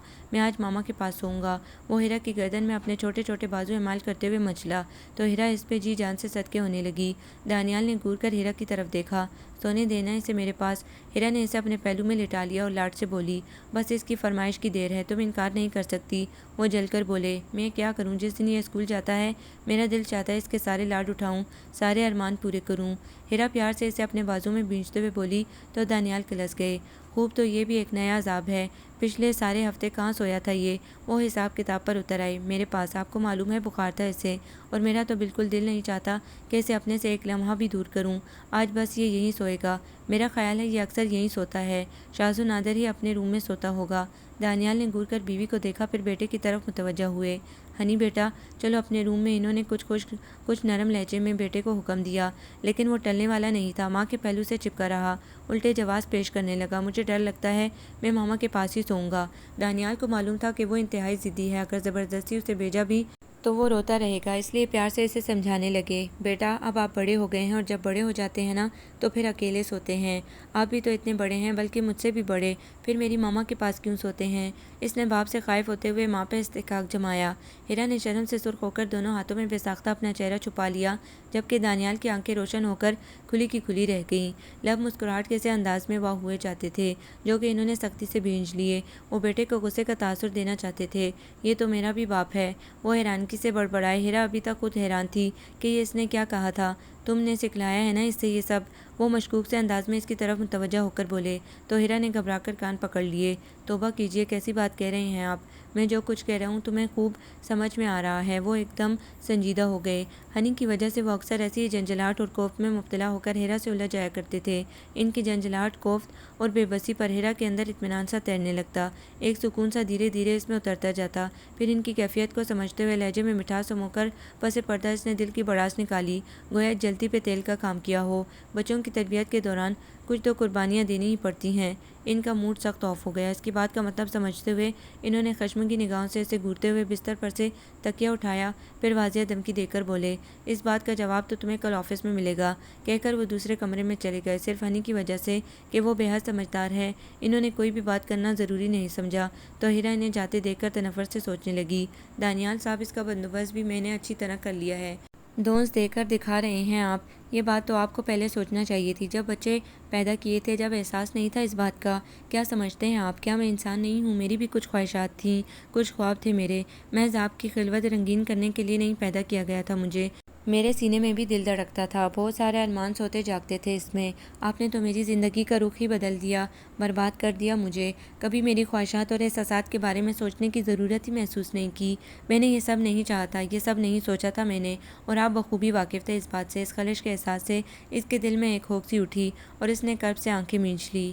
میں آج ماما کے پاس سوؤں گا۔ وہ ہیرا کی گردن میں اپنے چھوٹے چھوٹے بازو اعمال کرتے ہوئے مچلا تو ہیرا اس پہ جی جان سے صدقے ہونے لگی۔ دانیال نے گور کر ہیرا کی طرف دیکھا، سونے دینا اسے میرے پاس۔ ہیرا نے اسے اپنے پہلو میں لٹا لیا اور لاڈ سے بولی، بس اس کی فرمائش کی دیر ہے، تم انکار نہیں کر سکتی۔ وہ جل کر بولے، میں کیا کروں، جس دن یہ اسکول جاتا ہے میرا دل چاہتا ہے اس کے سارے لاڈ اٹھاؤں، سارے ارمان پورے کروں۔ ہیرا پیار سے اسے اپنے بازو میں بھینچتے ہوئے بولی تو دانیال کلس گئے، خوب، تو یہ بھی ایک نیا عذاب ہے، پچھلے سارے ہفتے کہاں سویا تھا یہ؟ وہ حساب کتاب پر اتر آئی، میرے پاس، آپ کو معلوم ہے بخار تھا اسے، اور میرا تو بالکل دل نہیں چاہتا کہ اسے اپنے سے ایک لمحہ بھی دور کروں، آج بس یہ یہیں سوئے گا، میرا خیال ہے یہ اکثر یہیں سوتا ہے، شاذ و نادر ہی اپنے روم میں سوتا ہوگا۔ دانیال نے گور کر بیوی کو دیکھا، پھر بیٹے کی طرف متوجہ ہوئے، ہنی بیٹا چلو اپنے روم میں۔ انہوں نے کچھ نرم لہجے میں بیٹے کو حکم دیا، لیکن وہ ٹلنے والا نہیں تھا، ماں کے پہلو سے چپکا رہا، الٹے جواز پیش کرنے لگا، مجھے ڈر لگتا ہے، میں ماما کے پاس ہی سوؤں گا۔ دانیال کو معلوم تھا کہ وہ انتہائی ضدی ہے، اگر زبردستی اسے بھیجا بھی تو وہ روتا رہے گا، اس لیے پیار سے اسے سمجھانے لگے، بیٹا اب آپ بڑے ہو گئے ہیں اور جب بڑے ہو جاتے ہیں نا تو پھر اکیلے سوتے ہیں، آپ بھی تو اتنے بڑے ہیں، بلکہ مجھ سے بھی بڑے، پھر میری ماما کے پاس کیوں سوتے ہیں؟ اس نے باپ سے خائف ہوتے ہوئے ماں پہ استحقاق جمایا۔ ہیرا نے شرم سے سرخ ہو کر دونوں ہاتھوں میں بے ساختہ اپنا چہرہ چھپا لیا، جبکہ دانیال کی آنکھیں روشن ہو کر کھلی کی کھلی رہ گئیں، لب مسکراہٹ کے سے انداز میں واہ ہوئے جاتے تھے جو کہ انہوں نے سختی سے بھینج لیے۔ وہ بیٹے کو غصے کا تاثر دینا چاہتے تھے، یہ تو میرا بھی باپ ہے، وہ حیرانگی سے بڑبڑائے۔ ہیرا ابھی تک خود حیران تھی کہ یہ اس نے کیا کہا تھا، تم نے سکھلایا ہے نا اس سے یہ سب؟ وہ مشکوک سے انداز میں اس کی طرف متوجہ ہو کر بولے تو ہیرا نے گھبرا کر کان پکڑ لیے، توبہ کیجیے، کیسی بات کہہ رہے ہیں آپ؟ میں جو کچھ کہہ رہا ہوں تمہیں خوب سمجھ میں آ رہا ہے۔ وہ ایک دم سنجیدہ ہو گئے۔ ہنی کی وجہ سے وہ اکثر ایسی جھنجھلاہٹ اور کوفت میں مبتلا ہو کر ہیرا سے الجھ جایا کرتے تھے۔ ان کی جھنجھلاہٹ، کوفت اور بے بسی پر ہیرا کے اندر اطمینان سا تیرنے لگتا، ایک سکون سا دھیرے دھیرے اس میں اترتا جاتا۔ پھر ان کی کیفیت کو سمجھتے ہوئے لہجے میں مٹھاس سمو کر پس پردہ اس نے دل کی بڑاس نکالی، گویا جلتی پہ تیل کا کام کیا ہو۔ بچوں کی تربیت کے دوران کچھ تو قربانیاں دینی ہی پڑتی ہیں۔ ان کا موڈ سخت آف ہو گیا۔ اس کی بات کا مطلب سمجھتے ہوئے انہوں نے خشم کی نگاہوں سے اسے گھورتے ہوئے بستر پر سے تکیہ اٹھایا، پھر واضح دھمکی دے کر بولے، اس بات کا جواب تو تمہیں کل آفس میں ملے گا، کہہ کر وہ دوسرے کمرے میں چلے گئے۔ صرف ہنی کی وجہ سے کہ وہ بے حد سمجھدار ہے، انہوں نے کوئی بھی بات کرنا ضروری نہیں سمجھا۔ طاہرہ انہیں جاتے دیکھ کر تنفر سے سوچنے لگی، دانیال صاحب، اس کا بندوبست بھی میں نے اچھی طرح کر لیا ہے۔ دونس دے کر دکھا رہے ہیں آپ۔ یہ بات تو آپ کو پہلے سوچنا چاہیے تھی، جب بچے پیدا کیے تھے، جب احساس نہیں تھا اس بات کا۔ کیا سمجھتے ہیں آپ؟ کیا میں انسان نہیں ہوں؟ میری بھی کچھ خواہشات تھیں، کچھ خواب تھے میرے۔ محض آپ کی خلوت رنگین کرنے کے لیے نہیں پیدا کیا گیا تھا مجھے۔ میرے سینے میں بھی دل دھڑکتا تھا، بہت سارے ارمان سوتے جاگتے تھے اس میں۔ آپ نے تو میری زندگی کا رخ ہی بدل دیا، برباد کر دیا مجھے۔ کبھی میری خواہشات اور احساسات کے بارے میں سوچنے کی ضرورت ہی محسوس نہیں کی۔ میں نے یہ سب نہیں چاہا تھا، یہ سب نہیں سوچا تھا میں نے، اور آپ بخوبی واقف تھے اس بات سے۔ اس خلش کے احساس سے اس کے دل میں ایک ہوک سی اٹھی اور اس نے کرب سے آنکھیں مینچ لی۔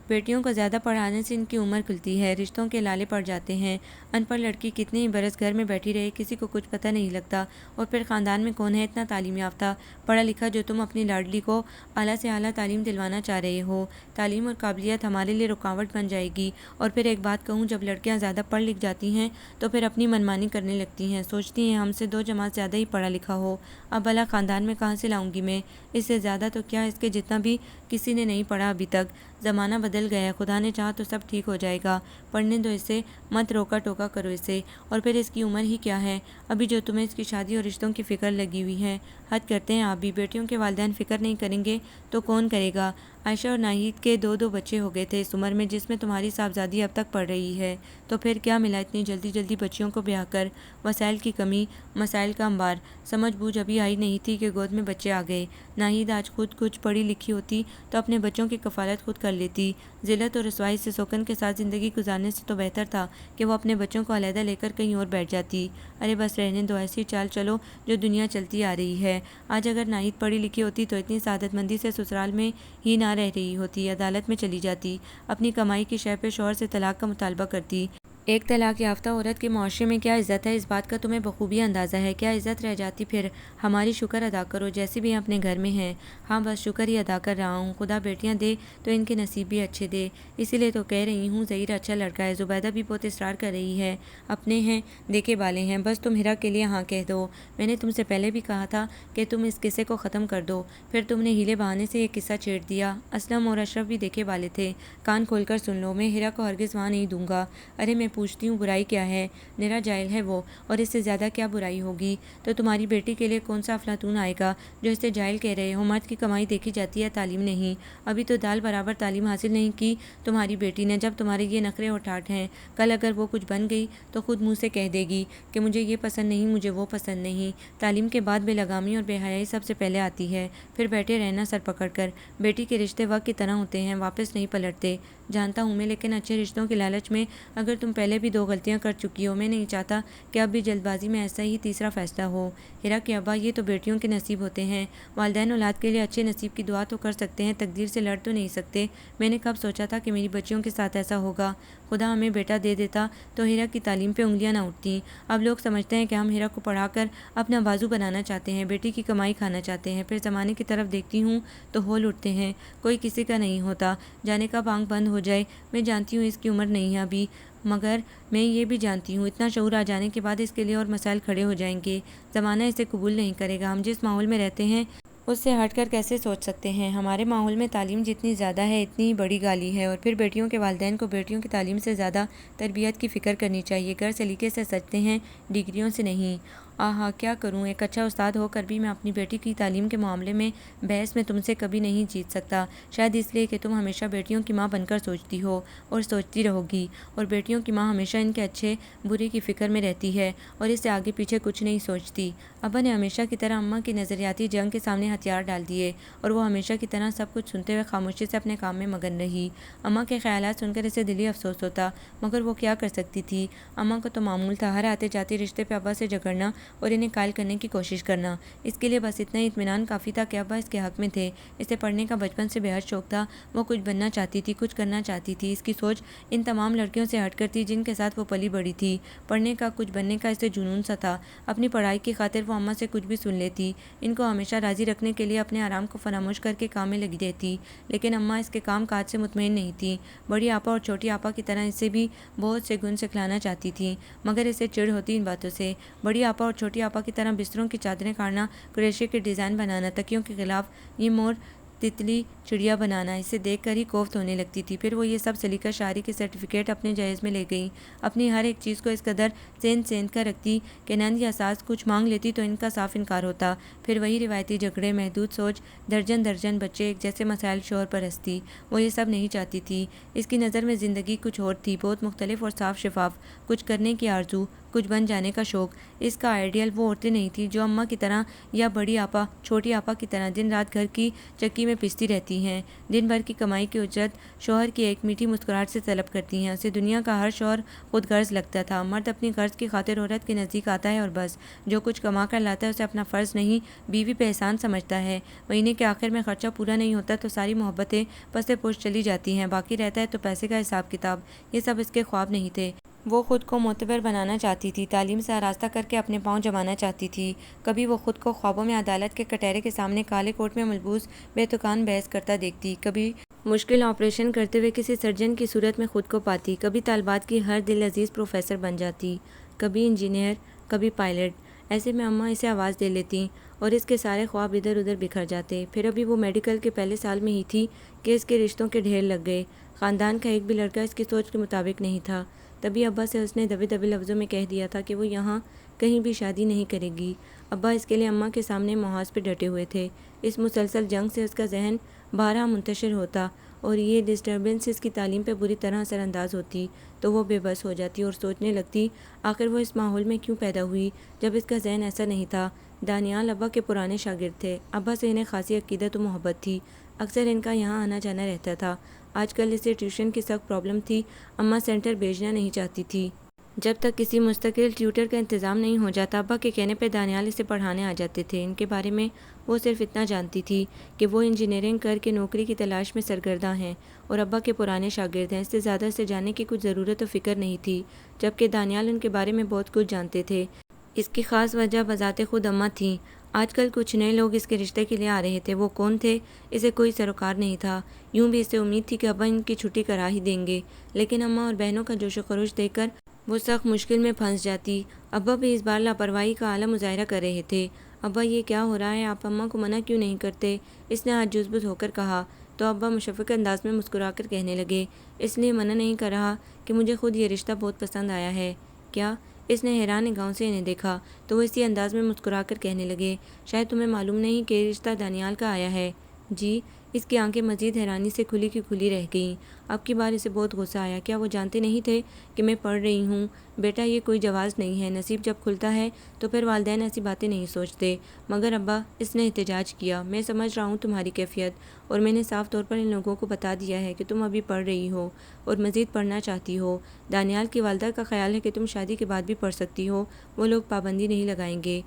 بیٹیوں کو زیادہ پڑھانے سے ان کی عمر کھلتی ہے، رشتوں کے لالے پڑ جاتے ہیں۔ ان پڑھ لڑکی کتنے ہی برس گھر میں بیٹھی رہے، کسی کو کچھ پتہ نہیں لگتا۔ اور پھر خاندان میں کون ہے اتنا تعلیم یافتہ، پڑھا لکھا، جو تم اپنی لاڈلی کو اعلیٰ سے اعلیٰ تعلیم دلوانا چاہ رہے ہو؟ تعلیم اور قابلیت ہمارے لیے رکاوٹ بن جائے گی۔ اور پھر ایک بات کہوں، جب لڑکیاں زیادہ پڑھ لکھ جاتی ہیں تو پھر اپنی منمانی کرنے لگتی ہیں، سوچتی ہیں ہم سے 2 جماعت زیادہ ہی پڑھا لکھا ہو۔ اب بھلا خاندان میں کہاں سے لاؤں گی میں؟ اس سے زیادہ تو کیا، اس کے جتنا بھی کسی نے نہیں پڑھا ابھی تک۔ زمانہ بدل گیا ہے، خدا نے چاہا تو سب ٹھیک ہو جائے گا۔ پڑھنے دو اسے، مت روکا ٹوکا کرو اسے۔ اور پھر اس کی عمر ہی کیا ہے ابھی جو تمہیں اس کی شادی اور رشتوں کی فکر لگی ہوئی ہے؟ حد کرتے ہیں آپ بھی۔ بیٹیوں کے والدین فکر نہیں کریں گے تو کون کرے گا؟ عائشہ اور ناہید کے 2 بچے ہو گئے تھے اس عمر میں جس میں تمہاری صاحبزادی اب تک پڑھ رہی ہے، تو پھر کیا ملا اتنی جلدی جلدی بچیوں کو بیاہ کر؟ وسائل کی کمی، مسائل کا انبار، سمجھ بوجھ ابھی آئی نہیں تھی کہ گود میں بچے آ گئے۔ ناہید آج خود کچھ پڑھی لکھی ہوتی تو اپنے بچوں کی کفالت خود کر لیتی۔ ذلت اور رسوائی سے سکون کے ساتھ زندگی گزارنے سے تو بہتر تھا کہ وہ اپنے بچوں کو علیحدہ لے کر کہیں اور بیٹھ جاتی۔ ارے بس رہنے دو، ایسی چال چلو جو دنیا چلتی آ رہی ہے۔ آج اگر ناہید پڑھی لکھی ہوتی تو اتنی سعادت مندی سے سسرال میں ہی نہ رہ رہی ہوتی، عدالت میں چلی جاتی، اپنی کمائی کی شے پہ شوہر سے طلاق کا مطالبہ کرتی۔ ایک طلاق یافتہ عورت کے معاشرے میں کیا عزت ہے، اس بات کا تمہیں بخوبی اندازہ ہے۔ کیا عزت رہ جاتی پھر؟ ہماری شکر ادا کرو، جیسے بھی اپنے گھر میں ہیں۔ ہاں بس شکر ہی ادا کر رہا ہوں، خدا بیٹیاں دے تو ان کے نصیب بھی اچھے دے، اسی لیے تو کہہ رہی ہوں ظہیر اچھا لڑکا ہے۔ زبیدہ بھی بہت اصرار کر رہی ہے، اپنے ہیں، دیکھے بالے ہیں، بس تم ہیرا کے لیے ہاں کہہ دو۔ میں نے تم سے پہلے بھی کہا تھا کہ تم اس قصے کو ختم کر دو، پھر تم نے ہیلے بہانے سے یہ قصہ چھیڑ دیا۔ اسلم اور اشرف بھی دیکھے بالے تھے، کان کھول کر سن لو، میں ہیرا کو ہرگز وہاں نہیں دوں گا۔ ارے میں پوچھتی ہوں برائی کیا ہے؟ نرا جاہل ہے وہ، اور اس سے زیادہ کیا برائی ہوگی؟ تو تمہاری بیٹی کے لیے کون سا افلاطون آئے گا جو اسے جاہل کہہ رہے ہو؟ مرد کی کمائی دیکھی جاتی ہے، تعلیم نہیں۔ ابھی تو دال برابر تعلیم حاصل نہیں کی تمہاری بیٹی نے، جب تمہارے یہ نخرے اور ٹھاٹھ ہیں، کل اگر وہ کچھ بن گئی تو خود منہ سے کہہ دے گی کہ مجھے یہ پسند نہیں، مجھے وہ پسند نہیں۔ تعلیم کے بعد بے لگامی اور بے حیائی سب سے پہلے آتی ہے، پھر بیٹھے رہنا سر پکڑ کر۔ بیٹی کے رشتے وقت کی طرح ہوتے ہیں، واپس نہیں پلٹتے، جانتا ہوں میں، لیکن اچھے رشتوں کے لالچ میں اگر تم پہلے بھی 2 غلطیاں کر چکی ہو، میں نہیں چاہتا کہ اب بھی جلد بازی میں ایسا ہی تیسرا فیصلہ ہو۔ ہیرا کے ابا، یہ تو بیٹیوں کے نصیب ہوتے ہیں، والدین اولاد کے لیے اچھے نصیب کی دعا تو کر سکتے ہیں، تقدیر سے لڑ تو نہیں سکتے۔ میں نے کب سوچا تھا کہ میری بچیوں کے ساتھ ایسا ہوگا؟ خدا ہمیں بیٹا دے دیتا تو ہیرا کی تعلیم پہ انگلیاں نہ اٹھتیں۔ اب لوگ سمجھتے ہیں کہ ہم ہیرا کو پڑھا کر اپنا بازو بنانا چاہتے ہیں، بیٹی کی کمائی کھانا چاہتے ہیں۔ پھر زمانے کی طرف دیکھتی ہوں تو ہول اٹھتے ہیں، کوئی کسی کا نہیں ہوتا، جانے کب آنکھ بند ہو جائے۔ میں جانتی ہوں اس کی عمر نہیں ہے ابھی، مگر میں یہ بھی جانتی ہوں اتنا شعور آ جانے کے بعد اس کے لیے اور مسائل کھڑے ہو جائیں گے۔ زمانہ اسے قبول نہیں کرے گا۔ ہم جس ماحول میں رہتے ہیں اس سے ہٹ کر کیسے سوچ سکتے ہیں؟ ہمارے ماحول میں تعلیم جتنی زیادہ ہے اتنی ہی بڑی گالی ہے، اور پھر بیٹیوں کے والدین کو بیٹیوں کی تعلیم سے زیادہ تربیت کی فکر کرنی چاہیے۔ گھر سلیقے سے سجتے ہیں، ڈگریوں سے نہیں۔ آہا کیا کروں، ایک اچھا استاد ہو کر بھی میں اپنی بیٹی کی تعلیم کے معاملے میں بحث میں تم سے کبھی نہیں جیت سکتا، شاید اس لیے کہ تم ہمیشہ بیٹیوں کی ماں بن کر سوچتی ہو اور سوچتی رہو گی، اور بیٹیوں کی ماں ہمیشہ ان کے اچھے برے کی فکر میں رہتی ہے اور اس سے آگے پیچھے کچھ نہیں سوچتی۔ ابا نے ہمیشہ کی طرح اماں کی نظریاتی جنگ کے سامنے ہتھیار ڈال دیے اور وہ ہمیشہ کی طرح سب کچھ سنتے ہوئے خاموشی سے اپنے کام میں مگن رہی۔ اماں کے خیالات سن کر اسے دلی افسوس ہوتا، مگر وہ کیا کر سکتی تھی؟ اماں کو تو معمول تھا ہر آتے جاتے رشتے پہ ابا سے جھگڑنا اور انہیں قائل کرنے کی کوشش کرنا۔ اس کے لیے بس اتنا ہی اطمینان کافی تھا کہ ابا اس کے حق میں تھے۔ اسے پڑھنے کا بچپن سے بے حد شوق تھا، وہ کچھ بننا چاہتی تھی، کچھ کرنا چاہتی تھی۔ اس کی سوچ ان تمام لڑکیوں سے ہٹ کر تھی جن کے ساتھ وہ پلی بڑی تھی۔ پڑھنے کا، کچھ بننے کا اسے جنون سا تھا۔ اپنی پڑھائی کی خاطر وہ اماں سے کچھ بھی سن لیتی، ان کو ہمیشہ راضی رکھنے کے لیے اپنے آرام کو فراموش کر کے کام میں لگی رہتی۔ لیکن اماں اس کے کام کاج سے مطمئن نہیں تھی۔ بڑی آپا اور چھوٹی آپا کی طرح اسے بھی بہت سے گن سکھلانا چاہتی تھیں، مگر اسے چڑ ہوتی ان باتوں سے۔ بڑی آپا اور چھوٹی آپا کی طرح بستروں کی چادریں کاٹنا، کریشے کے ڈیزائن بنانا، تکیوں کے غلاف، یہ مور تتلی چڑیا بنانا اسے دیکھ کر ہی کوفت ہونے لگتی تھی۔ پھر وہ یہ سب سلیقہ شاعری کے سرٹیفکیٹ اپنے جہیز میں لے گئی، اپنی ہر ایک چیز کو اس قدر سیند کر رکھتی کہ نند یا ساس کچھ مانگ لیتی تو ان کا صاف انکار ہوتا۔ پھر وہی روایتی جھگڑے، محدود سوچ، درجن بچے، ایک جیسے مسائل، شوہر پرستی۔ وہ یہ سب نہیں چاہتی تھی۔ اس کی نظر میں زندگی کچھ اور تھی، بہت مختلف اور صاف شفاف۔ کچھ کرنے کی آرزو، کچھ بن جانے کا شوق۔ اس کا آئیڈیل وہ عورتیں نہیں تھیں جو اماں کی طرح یا بڑی آپا، چھوٹی آپا کی طرح دن رات گھر کی چکی میں پستی رہتی ہیں، دن بھر کی کمائی کی اجرت شوہر کی ایک میٹھی مسکراہٹ سے طلب کرتی ہیں۔ اسے دنیا کا ہر شوہر خود غرض لگتا تھا۔ مرد اپنی غرض کی خاطر عورت کے نزدیک آتا ہے اور بس، جو کچھ کما کر لاتا ہے اسے اپنا فرض نہیں، بیوی پہ احسان سمجھتا ہے۔ مہینے کے آخر میں خرچہ پورا نہیں ہوتا تو ساری محبتیں پس پش چلی جاتی ہیں، باقی رہتا ہے تو پیسے کا حساب کتاب۔ یہ سب اس کے خواب نہیں تھے۔ وہ خود کو معتبر بنانا چاہتی تھی، تعلیم سے آراستہ کر کے اپنے پاؤں جمانا چاہتی تھی۔ کبھی وہ خود کو خوابوں میں عدالت کے کٹہرے کے سامنے کالے کوٹ میں ملبوس بے تکان بحث کرتا دیکھتی، کبھی مشکل آپریشن کرتے ہوئے کسی سرجن کی صورت میں خود کو پاتی، کبھی طالبات کی ہر دل عزیز پروفیسر بن جاتی، کبھی انجینئر، کبھی پائلٹ۔ ایسے میں اماں اسے آواز دے لیتی اور اس کے سارے خواب ادھر ادھر بکھر جاتے۔ پھر ابھی وہ میڈیکل کے پہلے سال میں ہی تھی کہ اس کے رشتوں کے ڈھیر لگ گئے۔ خاندان کا ایک بھی لڑکا اس کی سوچ کے مطابق نہیں تھا۔ تبھی ابا سے اس نے دبے دبے لفظوں میں کہہ دیا تھا کہ وہ یہاں کہیں بھی شادی نہیں کرے گی۔ ابا اس کے لیے اماں کے سامنے محاذ پہ ڈٹے ہوئے تھے۔ اس مسلسل جنگ سے اس کا ذہن بارہا منتشر ہوتا اور یہ ڈسٹربنس اس کی تعلیم پہ بری طرح اثر انداز ہوتی تو وہ بے بس ہو جاتی اور سوچنے لگتی آخر وہ اس ماحول میں کیوں پیدا ہوئی جب اس کا ذہن ایسا نہیں تھا۔ دانیال ابا کے پرانے شاگرد تھے۔ ابا سے انہیں خاصی عقیدت و محبت تھی، اکثر ان کا یہاں آنا جانا رہتا تھا۔ آج کل اسے ٹیوشن کی سخت پرابلم تھی، اماں سینٹر بھیجنا نہیں چاہتی تھی۔ جب تک کسی مستقل ٹیوٹر کا انتظام نہیں ہو جاتا، ابا کے کہنے پہ دانیال اسے پڑھانے آ جاتے تھے۔ ان کے بارے میں وہ صرف اتنا جانتی تھی کہ وہ انجینئرنگ کر کے نوکری کی تلاش میں سرگرداں ہیں اور ابا کے پرانے شاگرد ہیں۔ اس سے زیادہ اسے جاننے کی کچھ ضرورت و فکر نہیں تھی، جبکہ دانیال ان کے بارے میں بہت کچھ جانتے تھے۔ اس کی خاص وجہ بذات خود اماں تھیں۔ آج کل کچھ نئے لوگ اس کے رشتے کے لیے آ رہے تھے۔ وہ کون تھے اسے کوئی سروکار نہیں تھا۔ یوں بھی اسے امید تھی کہ ابا ان کی چھٹی کرا ہی دیں گے، لیکن اماں اور بہنوں کا جوش و خروش دیکھ کر وہ سخت مشکل میں پھنس جاتی۔ ابا بھی اس بار لاپرواہی کا اعلیٰ مظاہرہ کر رہے تھے۔ ابا یہ کیا ہو رہا ہے، آپ اماں کو منع کیوں نہیں کرتے؟ اس نے آج جزبز ہو کر کہا تو ابا مشفق انداز میں مسکرا کر کہنے لگے، اس لیے منع نہیں کر رہا کہ مجھے خود یہ رشتہ بہت پسند آیا ہے۔ کیا؟ اس نے حیران نگاہوں سے انہیں دیکھا تو وہ اسی انداز میں مسکرا کر کہنے لگے، شاید تمہیں معلوم نہیں کہ یہ رشتہ دانیال کا آیا ہے۔ جی؟ اس کی آنکھیں مزید حیرانی سے کھلی کی کھلی رہ گئیں۔ اب کی بار اسے بہت غصہ آیا۔ کیا وہ جانتے نہیں تھے کہ میں پڑھ رہی ہوں؟ بیٹا یہ کوئی جواز نہیں ہے، نصیب جب کھلتا ہے تو پھر والدین ایسی باتیں نہیں سوچتے۔ مگر ابا، اس نے احتجاج کیا، میں سمجھ رہا ہوں تمہاری کیفیت اور میں نے صاف طور پر ان لوگوں کو بتا دیا ہے کہ تم ابھی پڑھ رہی ہو اور مزید پڑھنا چاہتی ہو۔ دانیال کی والدہ کا خیال ہے کہ تم شادی کے بعد بھی پڑھ سکتی ہو، وہ لوگ پابندی نہیں لگائیں گے۔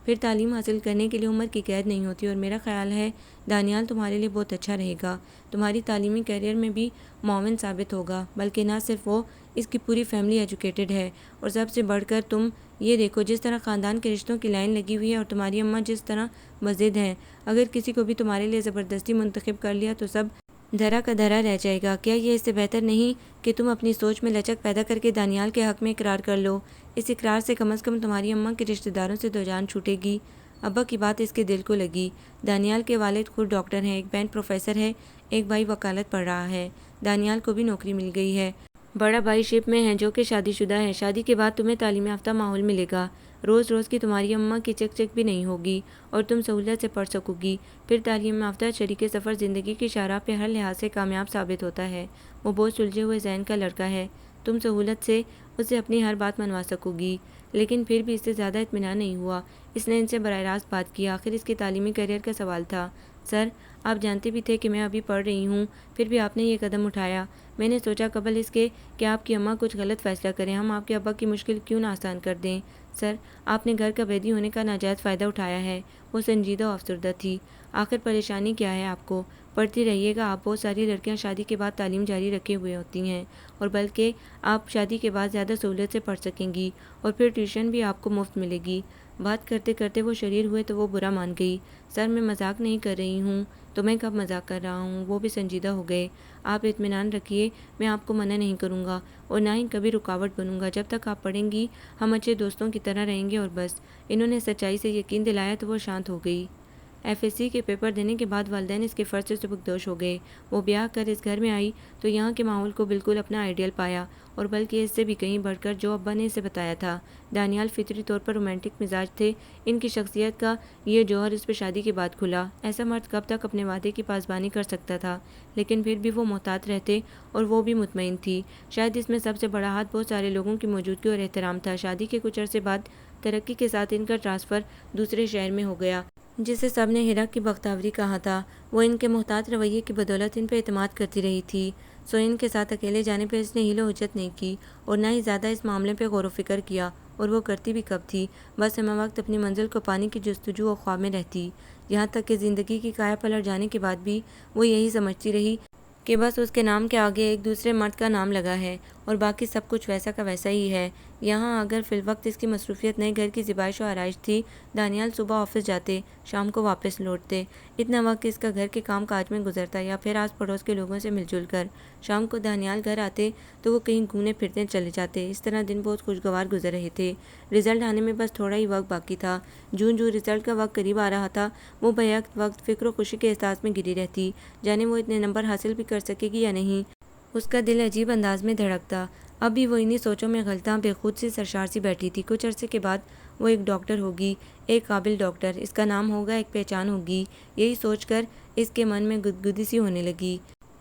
پھر تعلیم حاصل کرنے کے لیے عمر کی قید نہیں ہوتی اور میرا خیال ہے دانیال تمہارے لیے بہت اچھا رہے گا، تمہاری تعلیمی کیریئر میں بھی معاون ثابت ہوگا، بلکہ نہ صرف وہ، اس کی پوری فیملی ایجوکیٹڈ ہے۔ اور سب سے بڑھ کر تم یہ دیکھو جس طرح خاندان کے رشتوں کی لائن لگی ہوئی ہے اور تمہاری اماں جس طرح بضد ہیں، اگر کسی کو بھی تمہارے لیے زبردستی منتخب کر لیا تو سب دھرا کا دھرا رہ جائے گا۔ کیا یہ اس سے بہتر نہیں کہ تم اپنی سوچ میں لچک پیدا کر کے دانیال کے حق میں اقرار کر لو؟ اس اقرار سے کم از کم تمہاری اماں کے رشتہ داروں سے تو جان چھوٹے گی۔ ابا کی بات اس کے دل کو لگی۔ دانیال کے والد خود ڈاکٹر ہیں، ایک بہن پروفیسر ہے، ایک بھائی وکالت پڑھ رہا ہے۔ دانیال کو بھی نوکری مل گئی ہے۔ بڑا بھائی شپ میں ہے جو کہ شادی شدہ ہے۔ شادی کے بعد تمہیں تعلیم یافتہ ماحول ملے گا، روز روز کی تمہاری اماں کی چک چک بھی نہیں ہوگی اور تم سہولت سے پڑھ سکو گی۔ پھر تعلیم یافتہ شریک سفر زندگی کی شاہراہ پہ ہر لحاظ سے کامیاب ثابت ہوتا ہے۔ وہ بہت سلجھے ہوئے ذہن کا لڑکا ہے، تم سہولت سے اسے اپنی ہر بات منوا سکو گی۔ لیکن پھر بھی اس سے زیادہ اطمینان نہیں ہوا۔ اس نے ان سے براہ راست بات کی۔ آخر اس کے تعلیمی کیریئر کا سوال تھا۔ سر، آپ جانتے بھی تھے کہ میں ابھی پڑھ رہی ہوں، پھر بھی آپ نے یہ قدم اٹھایا۔ میں نے سوچا قبل اس کے کہ آپ کی اماں کچھ غلط فیصلہ کریں، ہم آپ کے ابا کی مشکل کیوں نہ آسان کر دیں۔ سر، آپ نے گھر کا قیدی ہونے کا ناجائز فائدہ اٹھایا ہے۔ وہ سنجیدہ و افسردہ تھی۔ آخر پریشانی کیا ہے آپ کو؟ پڑھتی رہیے گا۔ آپ بہت ساری لڑکیاں شادی کے بعد تعلیم جاری رکھے ہوئے ہوتی ہیں، اور بلکہ آپ شادی کے بعد زیادہ سہولت سے پڑھ سکیں گی، اور پھر ٹیوشن بھی آپ کو مفت ملے گی۔ بات کرتے کرتے وہ شریر ہوئے تو وہ برا مان گئی۔ سر، میں مذاق نہیں کر رہی ہوں۔ تو میں کب مذاق کر رہا ہوں؟ وہ بھی سنجیدہ ہو گئے۔ آپ اطمینان رکھیے، میں آپ کو منع نہیں کروں گا، اور نہ ہی کبھی رکاوٹ بنوں گا۔ جب تک آپ پڑھیں گی ہم اچھے دوستوں کی طرح رہیں گے، اور بس۔ انہوں نے سچائی سے یقین دلایا تو وہ شانت ہو گئی۔ ایف ایس سی کے پیپر دینے کے بعد والدین اس کے فرض سے سبکدوش ہو گئے۔ وہ بیاہ کر اس گھر میں آئی تو یہاں کے ماحول کو بالکل اپنا آئیڈیل پایا، اور بلکہ اس سے بھی کہیں بڑھ کر جو ابا نے اسے بتایا تھا۔ دانیال فطری طور پر رومانٹک مزاج تھے۔ ان کی شخصیت کا یہ جوہر اس پہ شادی کے بعد کھلا۔ ایسا مرد کب تک اپنے وعدے کی پاسبانی کر سکتا تھا؟ لیکن پھر بھی وہ محتاط رہتے، اور وہ بھی مطمئن تھی۔ شاید اس میں سب سے بڑا ہاتھ بہت سارے لوگوں کی موجودگی اور احترام تھا۔ شادی کے کچھ عرصے بعد ترقی کے ساتھ ان کا ٹرانسفر دوسرے شہر میں ہو گیا، جسے سب نے ہیرا کی بختاوری کہا تھا۔ وہ ان کے محتاط رویے کی بدولت ان پہ اعتماد کرتی رہی تھی، سو ان کے ساتھ اکیلے جانے پہ اس نے حیل و حجت نہیں کی، اور نہ ہی زیادہ اس معاملے پہ غور و فکر کیا۔ اور وہ کرتی بھی کب تھی؟ بس ہمہ وقت اپنی منزل کو پانے کی جستجو و خواب میں رہتی، یہاں تک کہ زندگی کی کایا پلٹ جانے کے بعد بھی وہ یہی سمجھتی رہی کہ بس اس کے نام کے آگے ایک دوسرے مرد کا نام لگا ہے، اور باقی سب کچھ ویسا کا ویسا ہی ہے۔ یہاں اگر فی الوقت اس کی مصروفیت نئے گھر کی زیبائش و آرائش تھی، دانیال صبح آفس جاتے، شام کو واپس لوٹتے۔ اتنا وقت اس کا گھر کے کام کاج میں گزرتا، یا پھر آس پڑوس کے لوگوں سے مل جل کر۔ شام کو دانیال گھر آتے تو وہ کہیں گھومنے پھرنے چلے جاتے۔ اس طرح دن بہت خوشگوار گزر رہے تھے۔ رزلٹ آنے میں بس تھوڑا ہی وقت باقی تھا۔ جوں جوں رزلٹ کا وقت قریب آ رہا تھا، وہ بیک وقت فکر و خوشی کے احساس میں گری رہتی، جانے وہ اتنے نمبر حاصل بھی کر سکے گی یا نہیں۔ اس کا دل عجیب انداز میں دھڑکتا۔ اب بھی وہ انہی سوچوں میں غلطاں بے خود سی سرشار سی بیٹھی تھی۔ کچھ عرصے کے بعد وہ ایک ڈاکٹر ہوگی، ایک قابل ڈاکٹر، اس کا نام ہوگا، ایک پہچان ہوگی۔ یہی سوچ کر اس کے من میں گدگدی سی ہونے لگی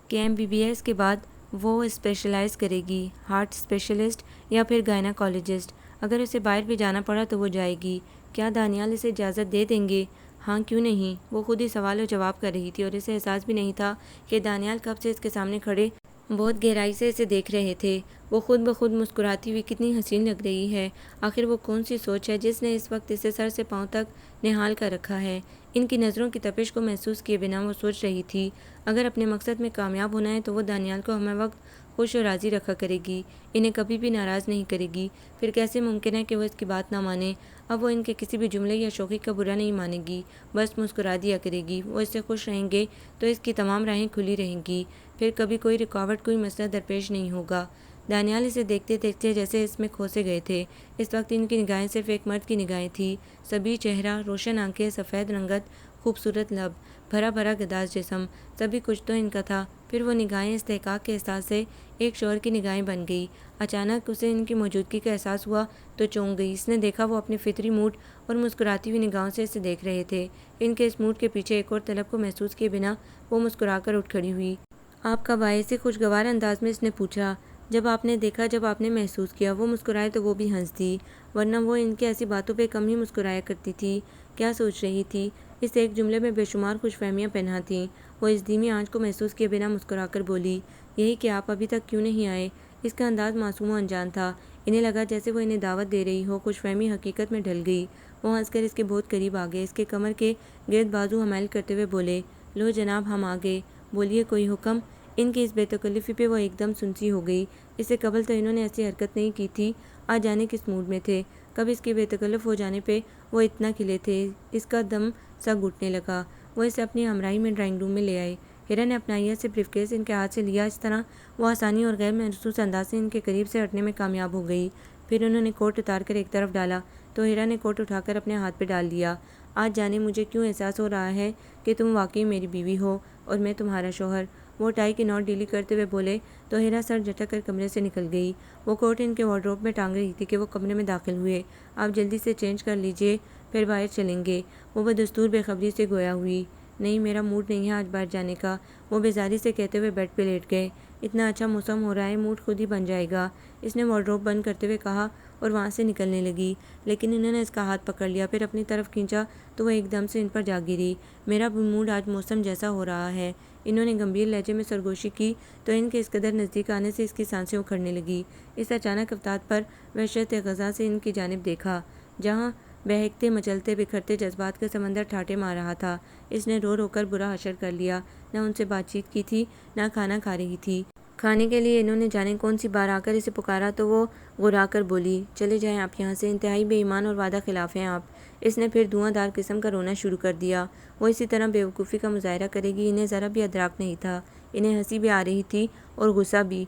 کہ ایم بی بی ایس کے بعد وہ اسپیشلائز کرے گی، ہارٹ اسپیشلسٹ یا پھر گائناکالوجسٹ۔ اگر اسے باہر بھی جانا پڑا تو وہ جائے گی۔ کیا دانیال اسے اجازت دے دیں گے؟ ہاں، کیوں نہیں؟ وہ خود ہی سوال و جواب کر رہی تھی، اور اسے احساس بھی نہیں تھا کہ دانیال کب سے اس کے سامنے کھڑے بہت گہرائی سے اسے دیکھ رہے تھے۔ وہ خود بخود مسکراتی ہوئی کتنی حسین لگ رہی ہے۔ آخر وہ کون سی سوچ ہے جس نے اس وقت اسے سر سے پاؤں تک نہال کر رکھا ہے؟ ان کی نظروں کی تپش کو محسوس کیے بنا وہ سوچ رہی تھی، اگر اپنے مقصد میں کامیاب ہونا ہے تو وہ دانیال کو ہمہ وقت خوش و راضی رکھا کرے گی، انہیں کبھی بھی ناراض نہیں کرے گی۔ پھر کیسے ممکن ہے کہ وہ اس کی بات نہ مانے؟ اب وہ ان کے کسی بھی جملے یا شوخی کا برا نہیں مانے گی، بس مسکرا دیا کرے گی۔ وہ اس سے خوش رہیں گے تو اس کی تمام راہیں کھلی رہیں گی، پھر کبھی کوئی رکاوٹ، کوئی مسئلہ درپیش نہیں ہوگا۔ دانیال اسے دیکھتے دیکھتے جیسے اس میں کھو سے گئے تھے۔ اس وقت ان کی نگاہیں صرف ایک مرد کی نگاہیں تھیں، سبھی چہرہ، روشن آنکھیں، سفید رنگت، خوبصورت لب، بھرا بھرا گداز جسم، سبھی کچھ تو ان کا تھا۔ پھر وہ نگاہیں استحقاق کے احساس سے ایک شوہر کی نگاہیں بن گئی۔ اچانک اسے ان کی موجودگی کا احساس ہوا تو چونک گئی۔ اس نے دیکھا وہ اپنے فطری موڈ اور مسکراتی ہوئی نگاہوں سے اسے دیکھ رہے تھے۔ ان کے اس موڈ کے پیچھے ایک اور طلب کو محسوس کیے بنا وہ مسکرا کر اٹھ کھڑی ہوئی۔ آپ کب آئے؟ سے خوشگوار انداز میں اس نے پوچھا۔ جب آپ نے دیکھا، جب آپ نے محسوس کیا۔ وہ مسکرائے تو وہ بھی ہنس دی، ورنہ وہ ان کی ایسی باتوں پہ کم ہی مسکرایا کرتی تھی۔ کیا سوچ رہی تھی؟ اس ایک جملے میں بے شمار خوش فہمیاں پنہاں تھیں۔ وہ اس دھیمی آنچ کو محسوس کیے بنا مسکرا کر بولی، یہی کہ آپ ابھی تک کیوں نہیں آئے؟ اس کا انداز معصوم و انجان تھا۔ انہیں لگا جیسے وہ انہیں دعوت دے رہی ہو۔ خوش فہمی حقیقت میں ڈھل گئی۔ وہ ہنس کر اس کے بہت قریب آ گئے، اس کے کمر کے گرد بازو حمائل کرتے ہوئے بولے، لو جناب، ہم آ گئے، بولیے کوئی حکم؟ ان کی اس بے تکلفی پہ وہ ایک دم سنسی ہو گئی۔ اس سے قبل تو انہوں نے ایسی حرکت نہیں کی تھی۔ آج جانے کس موڈ میں تھے؟ کب اس کے بے تکلف ہو جانے پہ وہ اتنا کھلے تھے؟ اس کا دم سا گھٹنے لگا۔ وہ اسے اپنی ہمراہی میں ڈرائنگ روم میں لے آئے۔ ہیرا نے اپنائیت سے بریف کیس ان کے ہاتھ سے لیا۔ اس طرح وہ آسانی اور غیر محسوس انداز سے ان کے قریب سے ہٹنے میں کامیاب ہو گئی۔ پھر انہوں نے کوٹ اتار کر ایک طرف ڈالا تو ہیرا نے کوٹ اٹھا کر اپنے ہاتھ پہ ڈال دیا۔ آج جانے مجھے کیوں احساس ہو رہا ہے کہ تم واقعی میری بیوی ہو اور میں تمہارا شوہر۔ وہ ٹائی کی نوٹ ڈھیلی کرتے ہوئے بولے تو ہیرا سر جھٹک کر کمرے سے نکل گئی۔ وہ کوٹ ان کے وارڈروب میں ٹانگ رہی تھی کہ وہ کمرے میں داخل ہوئے۔ آپ جلدی سے چینج کر لیجئے، پھر باہر چلیں گے۔ وہ بدستور بے خبری سے گویا ہوئی۔ نہیں، میرا موڈ نہیں ہے آج باہر جانے کا، وہ بیزاری سے کہتے ہوئے بیڈ پہ لیٹ گئے۔ اتنا اچھا موسم ہو رہا ہے، موڈ خود ہی بن جائے گا، اس نے وارڈروب بند کرتے ہوئے کہا اور وہاں سے نکلنے لگی، لیکن انہوں نے اس کا ہاتھ پکڑ لیا، پھر اپنی طرف کھینچا تو وہ ایک دم سے ان پر جا گری۔ میرا موڈ آج موسم جیسا ہو رہا ہے، انہوں نے گمبھیر لہجے میں سرگوشی کی تو ان کے اس قدر نزدیک آنے سے اس کی سانسیں اکھڑنے لگی۔ اس اچانک افتاد پر وحشت غزہ سے ان کی جانب دیکھا جہاں بہکتے مچلتے بکھرتے جذبات کا سمندر ٹھاٹے مار رہا تھا۔ اس نے رو رو کر برا حشر کر لیا، نہ ان سے بات چیت کی تھی، نہ کھانا کھا رہی تھی۔ کھانے کے لیے انہوں نے جانے کون سی بار آ کر اسے پکارا تو وہ غرا کر بولی، چلے جائیں آپ یہاں سے، انتہائی بے ایمان اور وعدہ خلاف ہیں آپ۔ اس نے پھر دھواں دار قسم کا رونا شروع کر دیا۔ وہ اسی طرح بے وقوفی کا مظاہرہ کرے گی، انہیں ذرا بھی ادراک نہیں تھا۔ انہیں ہنسی بھی آ رہی تھی اور غصہ بھی۔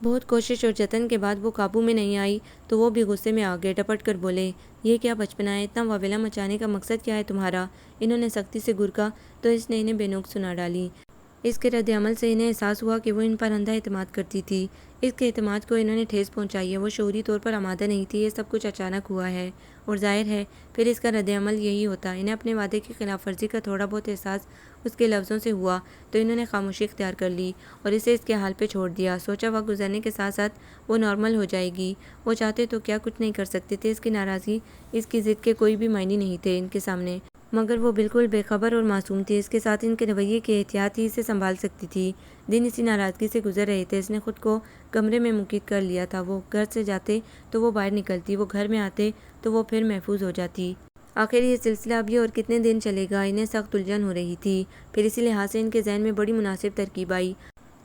بہت کوشش اور جتن کے بعد وہ قابو میں نہیں آئی تو وہ بھی غصے میں آ گئے، ڈپٹ کر بولے، یہ کیا بچپنا ہے، اتنا واویلا مچانے کا مقصد کیا ہے تمہارا؟ انہوں نے سختی سے گرکا تو اس نے انہیں بے نوک سنا ڈالی۔ اس کے رد عمل سے انہیں احساس ہوا کہ وہ ان پر اندھا اعتماد کرتی تھی۔ اس کے اعتماد کو انہوں نے ٹھیس پہنچائی ہے، وہ شعوری طور پر آمادہ نہیں تھی، یہ سب کچھ اچانک ہوا ہے اور ظاہر ہے پھر اس کا رد عمل یہی ہوتا۔ انہیں اپنے وعدے کی خلاف ورزی کا تھوڑا بہت احساس اس کے لفظوں سے ہوا تو انہوں نے خاموشی اختیار کر لی اور اسے اس کے حال پہ چھوڑ دیا۔ سوچا وقت گزرنے کے ساتھ ساتھ وہ نارمل ہو جائے گی۔ وہ چاہتے تو کیا کچھ نہیں کر سکتے تھے، اس کی ناراضگی، اس کی ضد کے کوئی بھی معنی نہیں تھے ان کے سامنے، مگر وہ بالکل بے خبر اور معصوم تھی۔ اس کے ساتھ ان کے رویے کی احتیاط ہی اسے سنبھال سکتی تھی۔ دن اسی ناراضگی سے گزر رہے تھے۔ اس نے خود کو کمرے میں مقید کر لیا تھا۔ وہ گھر سے جاتے تو وہ باہر نکلتی، وہ گھر میں آتے تو وہ پھر محفوظ ہو جاتی۔ آخر یہ سلسلہ اب یہ اور کتنے دن چلے گا؟ انہیں سخت الجھن ہو رہی تھی۔ پھر اسی لحاظ سے ان کے ذہن میں بڑی مناسب ترکیب آئی۔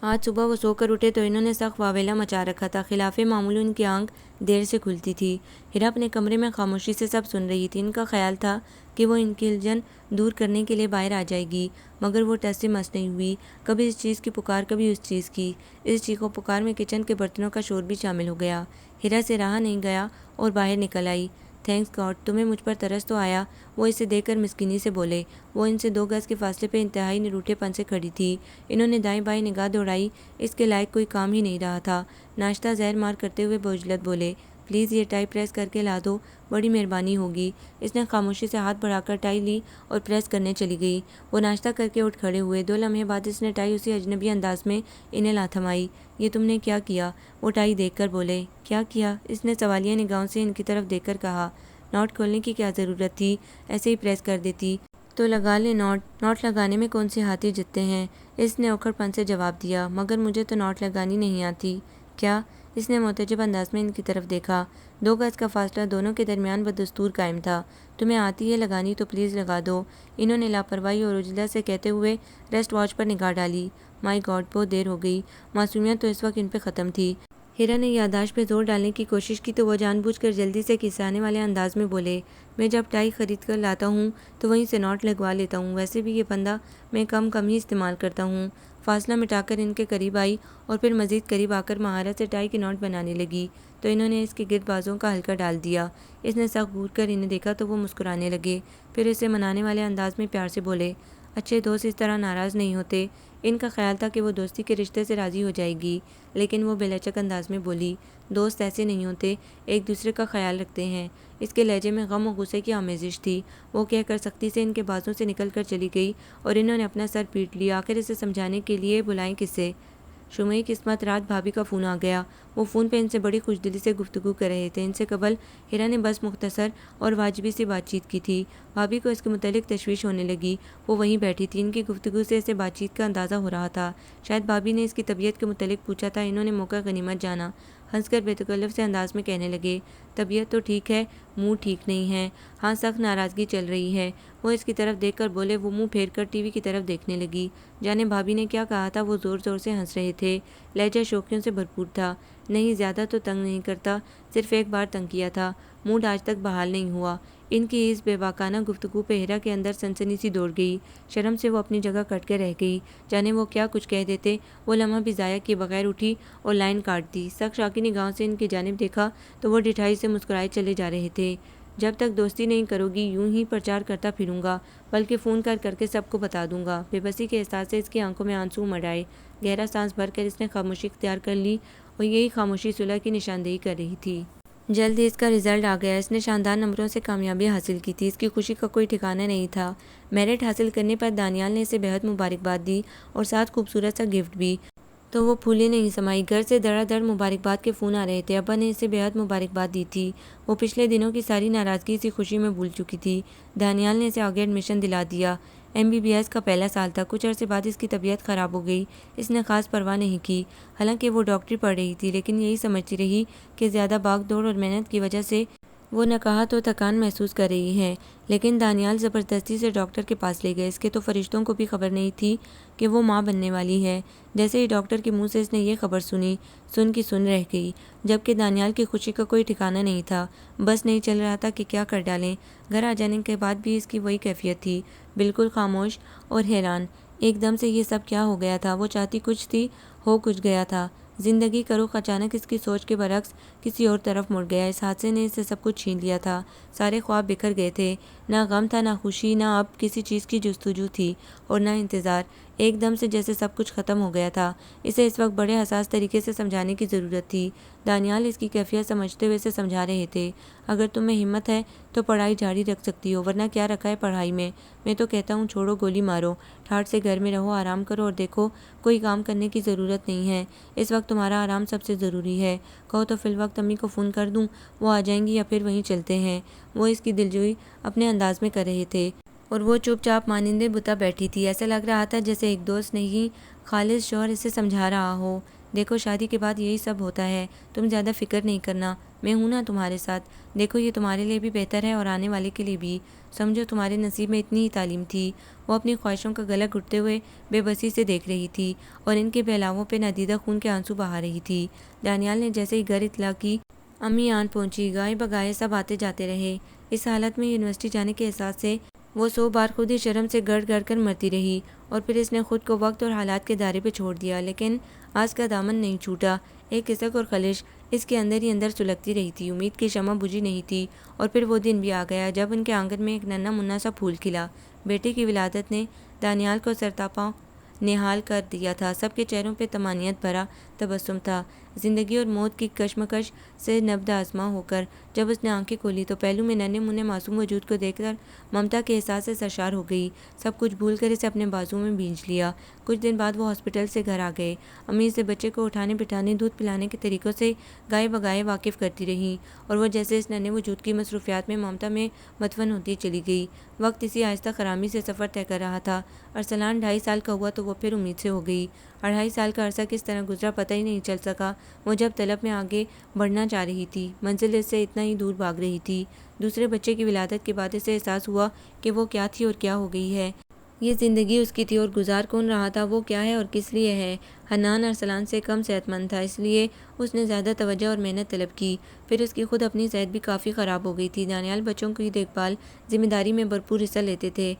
آج صبح وہ سو کر اٹھے تو انہوں نے سخت واویلا مچا رکھا تھا۔ خلاف معمول ان کی آنکھ دیر سے کھلتی تھی۔ ہیرا اپنے کمرے میں خاموشی سے سب سن رہی تھی۔ ان کا خیال تھا کہ وہ ان کی الجھن دور کرنے کے لیے باہر آ جائے گی، مگر وہ ٹس سے مس نہیں ہوئی۔ کبھی اس چیز کی پکار، کبھی اس چیز کی۔ اس چیخ و پکار میں کچن کے برتنوں کا شور بھی شامل ہو گیا۔ ہیرا سے رہا نہیں گیا اور باہر نکل آئی۔ تھینکس گاڈ، تمہیں مجھ پر ترس تو آیا، وہ اسے دیکھ کر مسکینی سے بولے۔ وہ ان سے 2 گز کے فاصلے پہ انتہائی نروٹھے پن سے کھڑی تھی۔ انہوں نے دائیں بائیں نگاہ دوڑائی، اس کے لائق کوئی کام ہی نہیں رہا تھا۔ ناشتہ زہر مار کرتے ہوئے بوجھلت بولے، پلیز یہ ٹائی پریس کر کے لا دو، بڑی مہربانی ہوگی۔ اس نے خاموشی سے ہاتھ بڑھا کر ٹائی لی اور پریس کرنے چلی گئی۔ وہ ناشتہ کر کے اٹھ کھڑے ہوئے۔ 2 لمحے بعد اس نے ٹائی اسی اجنبی انداز میں انہیں لا تھمائی۔ یہ تم نے کیا کیا؟ وہ ٹائی دیکھ کر بولے۔ کیا کیا؟ اس نے سوالیہ نگاہوں سے ان کی طرف دیکھ کر کہا۔ ناٹ کھولنے کی کیا ضرورت تھی، ایسے ہی پریس کر دیتی تو لگا لے ناٹ، ناٹ لگانے میں کون سے ہاتھی جتتے ہیں؟ اس نے اوکھڑ پن سے جواب دیا، مگر مجھے تو ناٹ لگانی نہیں آتی۔ کیا؟ اس نے معتجب انداز میں ان کی طرف دیکھا۔ 2 گز کا فاصلہ دونوں کے درمیان بدستور قائم تھا۔ تمہیں آتی ہے لگانی تو پلیز لگا دو، انہوں نے لاپرواہی اور عجلت سے کہتے ہوئے ریسٹ واچ پر نگاہ ڈالی۔ مائی گاڈ، بہت دیر ہو گئی۔ معصومیت تو اس وقت ان پہ ختم تھی۔ ہیرا نے یادداشت پہ زور ڈالنے کی کوشش کی تو وہ جان بوجھ کر جلدی سے کسانے والے انداز میں بولے، میں جب ٹائی خرید کر لاتا ہوں تو وہیں سے ناٹ لگوا لیتا ہوں، ویسے بھی یہ پندہ میں کم ہی استعمال کرتا ہوں۔ فاصلہ مٹا کر ان کے قریب آئی اور پھر مزید قریب آ کر مہارت سے ٹائی کے ناٹ بنانے لگی تو انہوں نے اس کے گرد بازوں کا حلقہ ڈال دیا۔ اس نے سخت گھور کر انہیں دیکھا تو وہ مسکرانے لگے، پھر اسے منانے والے انداز میں پیار سے بولے، اچھے دوست اس طرح ناراض نہیں ہوتے۔ ان کا خیال تھا کہ وہ دوستی کے رشتے سے راضی ہو جائے گی، لیکن وہ بے لچک انداز میں بولی، دوست ایسے نہیں ہوتے، ایک دوسرے کا خیال رکھتے ہیں۔ اس کے لہجے میں غم و غصے کی آمیزش تھی۔ وہ کہہ کر سختی سے ان کے بازوں سے نکل کر چلی گئی اور انہوں نے اپنا سر پیٹ لیا۔ آخر اسے سمجھانے کے لیے بلائیں کسے؟ شمعی قسمت رات بھابھی کا فون آ گیا۔ وہ فون پہ ان سے بڑی خوش دلی سے گفتگو کر رہے تھے۔ ان سے قبل ہیرا نے بس مختصر اور واجبی سی بات چیت کی تھی۔ بھابھی کو اس کے متعلق تشویش ہونے لگی۔ وہ وہیں بیٹھی تھی۔ ان کی گفتگو سے اسے بات چیت کا اندازہ ہو رہا تھا۔ شاید بھابھی نے اس کی طبیعت کے متعلق پوچھا تھا۔ انہوں نے موقع غنیمت جانا، ہنس کر بے تکلف سے انداز میں کہنے لگے، طبیعت تو ٹھیک ہے، منہ ٹھیک نہیں ہے، ہاں سخت ناراضگی چل رہی ہے۔ وہ اس کی طرف دیکھ کر بولے۔ وہ منہ پھیر کر ٹی وی کی طرف دیکھنے لگی۔ جانے بھابھی نے کیا کہا تھا؟ وہ زور زور سے ہنس رہے تھے۔ لہجہ شوخیوں سے بھرپور تھا۔ نہیں، زیادہ تو تنگ نہیں کرتا، صرف ایک بار تنگ کیا تھا، موڈ آج تک بحال نہیں ہوا۔ ان کی اس بے باکانہ گفتگو پہ ہیرا کے اندر سنسنی سی دوڑ گئی۔ شرم سے وہ اپنی جگہ کٹ کے رہ گئی۔ جانے وہ کیا کچھ کہہ دیتے۔ وہ لمحہ بھی ضائع کیے بغیر اٹھی اور لائن کاٹ دی۔ سخت شاکی نگاہوں سے ان کی جانب دیکھا تو وہ ڈٹھائی سے مسکرائے چلے جا رہے تھے۔ جب تک دوستی نہیں کرو گی یوں ہی پرچار کرتا پھروں گا، بلکہ فون کر کر کے سب کو بتا دوں گا۔ بے بسی کے احساس سے اس کی آنکھوں میں آنسو امڑ آئے۔ گہرا سانس بھر کر اس نے خاموشی اختیار کر لی اور یہی خاموشی صلح کی نشاندہی کر رہی تھی۔ جلد ہی اس کا رزلٹ آ گیا۔ اس نے شاندار نمبروں سے کامیابی حاصل کی تھی۔ اس کی خوشی کا کوئی ٹھکانہ نہیں تھا۔ میرٹ حاصل کرنے پر دانیال نے اسے بہت مبارکباد دی اور ساتھ خوبصورت سا گفٹ بھی، تو وہ پھولے نہیں سمائی۔ گھر سے دڑا دڑ مبارکباد کے فون آ رہے تھے۔ ابا نے اسے بہت مبارکباد دی تھی۔ وہ پچھلے دنوں کی ساری ناراضگی اسی خوشی میں بھول چکی تھی۔ دانیال نے اسے آگے ایڈمیشن دلا دیا۔ MBBS کا پہلا سال تھا۔ کچھ عرصے بعد اس کی طبیعت خراب ہو گئی۔ اس نے خاص پرواہ نہیں کی، حالانکہ وہ ڈاکٹری پڑھ رہی تھی، لیکن یہی سمجھتی رہی کہ زیادہ بھاگ دوڑ اور محنت کی وجہ سے وہ نقاہت اور تھکان محسوس کر رہی ہے، لیکن دانیال زبردستی سے ڈاکٹر کے پاس لے گئے۔ اس کے تو فرشتوں کو بھی خبر نہیں تھی کہ وہ ماں بننے والی ہے۔ جیسے ہی ڈاکٹر کے منہ سے اس نے یہ خبر سنی، سن رہ گئی، جبکہ دانیال کی خوشی کا کوئی ٹھکانہ نہیں تھا۔ بس نہیں چل رہا تھا کہ کیا کر ڈالیں۔ گھر آ جانے کے بعد بھی اس کی وہی کیفیت تھی، بالکل خاموش اور حیران۔ ایک دم سے یہ سب کیا ہو گیا تھا؟ وہ چاہتی کچھ تھی، ہو کچھ گیا تھا۔ زندگی کا رخ اچانک اس کی سوچ کے برعکس کسی اور طرف مڑ گیا۔ اس حادثے نے اس سے سب کچھ چھین لیا تھا۔ سارے خواب بکھر گئے تھے۔ نہ غم تھا، نہ خوشی، نہ اب کسی چیز کی جستجو تھی، اور نہ انتظار۔ ایک دم سے جیسے سب کچھ ختم ہو گیا تھا۔ اسے اس وقت بڑے حساس طریقے سے سمجھانے کی ضرورت تھی۔ دانیال اس کی کیفیت سمجھتے ہوئے اسے سمجھا رہے تھے، اگر تم میں ہمت ہے تو پڑھائی جاری رکھ سکتی ہو، ورنہ کیا رکھا ہے پڑھائی میں؟ میں تو کہتا ہوں چھوڑو، گولی مارو، ٹھاٹھ سے گھر میں رہو، آرام کرو، اور دیکھو کوئی کام کرنے کی ضرورت نہیں ہے۔ اس وقت تمہارا آرام سب سے ضروری ہے۔ کہو تو فی الوقت امی کو فون کر دوں، وہ آ جائیں گی، یا پھر وہیں چلتے ہیں۔ وہ اس کی دلجوئی اپنے انداز میں کر رہے تھے، اور وہ چپ چاپ مانندے بتا بیٹھی تھی۔ ایسا لگ رہا تھا جیسے ایک دوست نہیں، خالص شوہر اسے سمجھا رہا ہو۔ دیکھو شادی کے بعد یہی سب ہوتا ہے، تم زیادہ فکر نہیں کرنا، میں ہوں نا تمہارے ساتھ۔ دیکھو یہ تمہارے لیے بھی بہتر ہے، اور آنے والے کے لیے بھی۔ سمجھو تمہارے نصیب میں اتنی ہی تعلیم تھی۔ وہ اپنی خواہشوں کا گلا گھٹتے ہوئے بے بسی سے دیکھ رہی تھی، اور ان کے بہلاووں پہ نادیدہ خون کے آنسو بہا رہی تھی۔ دانیال نے جیسے ہی گھر اطلاع کی، امی آن پہنچی۔ گائے بگائے سب آتے جاتے رہے۔ اس حالت میں یونیورسٹی جانے کے احساس سے وہ 100 بار خود ہی شرم سے گڑ گڑ کر مرتی رہی، اور پھر اس نے خود کو وقت اور حالات کے دائرے پہ چھوڑ دیا۔ لیکن آس کا دامن نہیں چھوٹا۔ ایک کسک اور خلش اس کے اندر ہی اندر سلگتی رہی تھی۔ امید کی شمع بجھی نہیں تھی، اور پھر وہ دن بھی آ گیا جب ان کے آنگن میں ایک ننھا منا سا پھول کھلا۔ بیٹے کی ولادت نے دانیال کو سرتاپا نہال کر دیا تھا۔ سب کے چہروں پہ طمانینت بھرا تبسم تھا۔ زندگی اور موت کی کشمکش سے نبض آزما ہو کر جب اس نے آنکھیں کھولی تو پہلو میں ننھے منھے معصوم وجود کو دیکھ کر ممتا کے احساس سے سرشار ہو گئی۔ سب کچھ بھول کر اسے اپنے بازو میں بھینچ لیا۔ کچھ دن بعد وہ ہاسپٹل سے گھر آ گئے۔ امی اسے بچے کو اٹھانے بٹھانے، دودھ پلانے کے طریقوں سے گائے بگائے واقف کرتی رہیں، اور وہ جیسے اس ننھے وجود کی مصروفیات میں ممتا میں مدفن ہوتی چلی گئی۔ وقت اسی آہستہ خرامی سے سفر طے کر رہا تھا۔ ارسلان 2.5 سال کا ہوا تو وہ پھر امید سے ہو گئی۔ 2.5 سال کا عرصہ کس طرح گزرا پتہ ہی نہیں چل سکا۔ وہ جب طلب میں آگے بڑھنا چاہ رہی تھی، منزل اس سے اتنا ہی دور بھاگ رہی تھی۔ دوسرے بچے کی ولادت کے بعد اسے احساس ہوا کہ وہ کیا تھی اور کیا ہو گئی ہے۔ یہ زندگی اس کی تھی، اور گزار کون رہا تھا، وہ کیا ہے اور کس لیے ہے۔ حنان ارسلان سے کم صحت مند تھا، اس لیے اس نے زیادہ توجہ اور محنت طلب کی۔ پھر اس کی خود اپنی صحت بھی کافی خراب ہو گئی تھی۔ دانیال بچوں کی دیکھ بھال ذمہ داری میں بھرپور حصہ لیتے تھے۔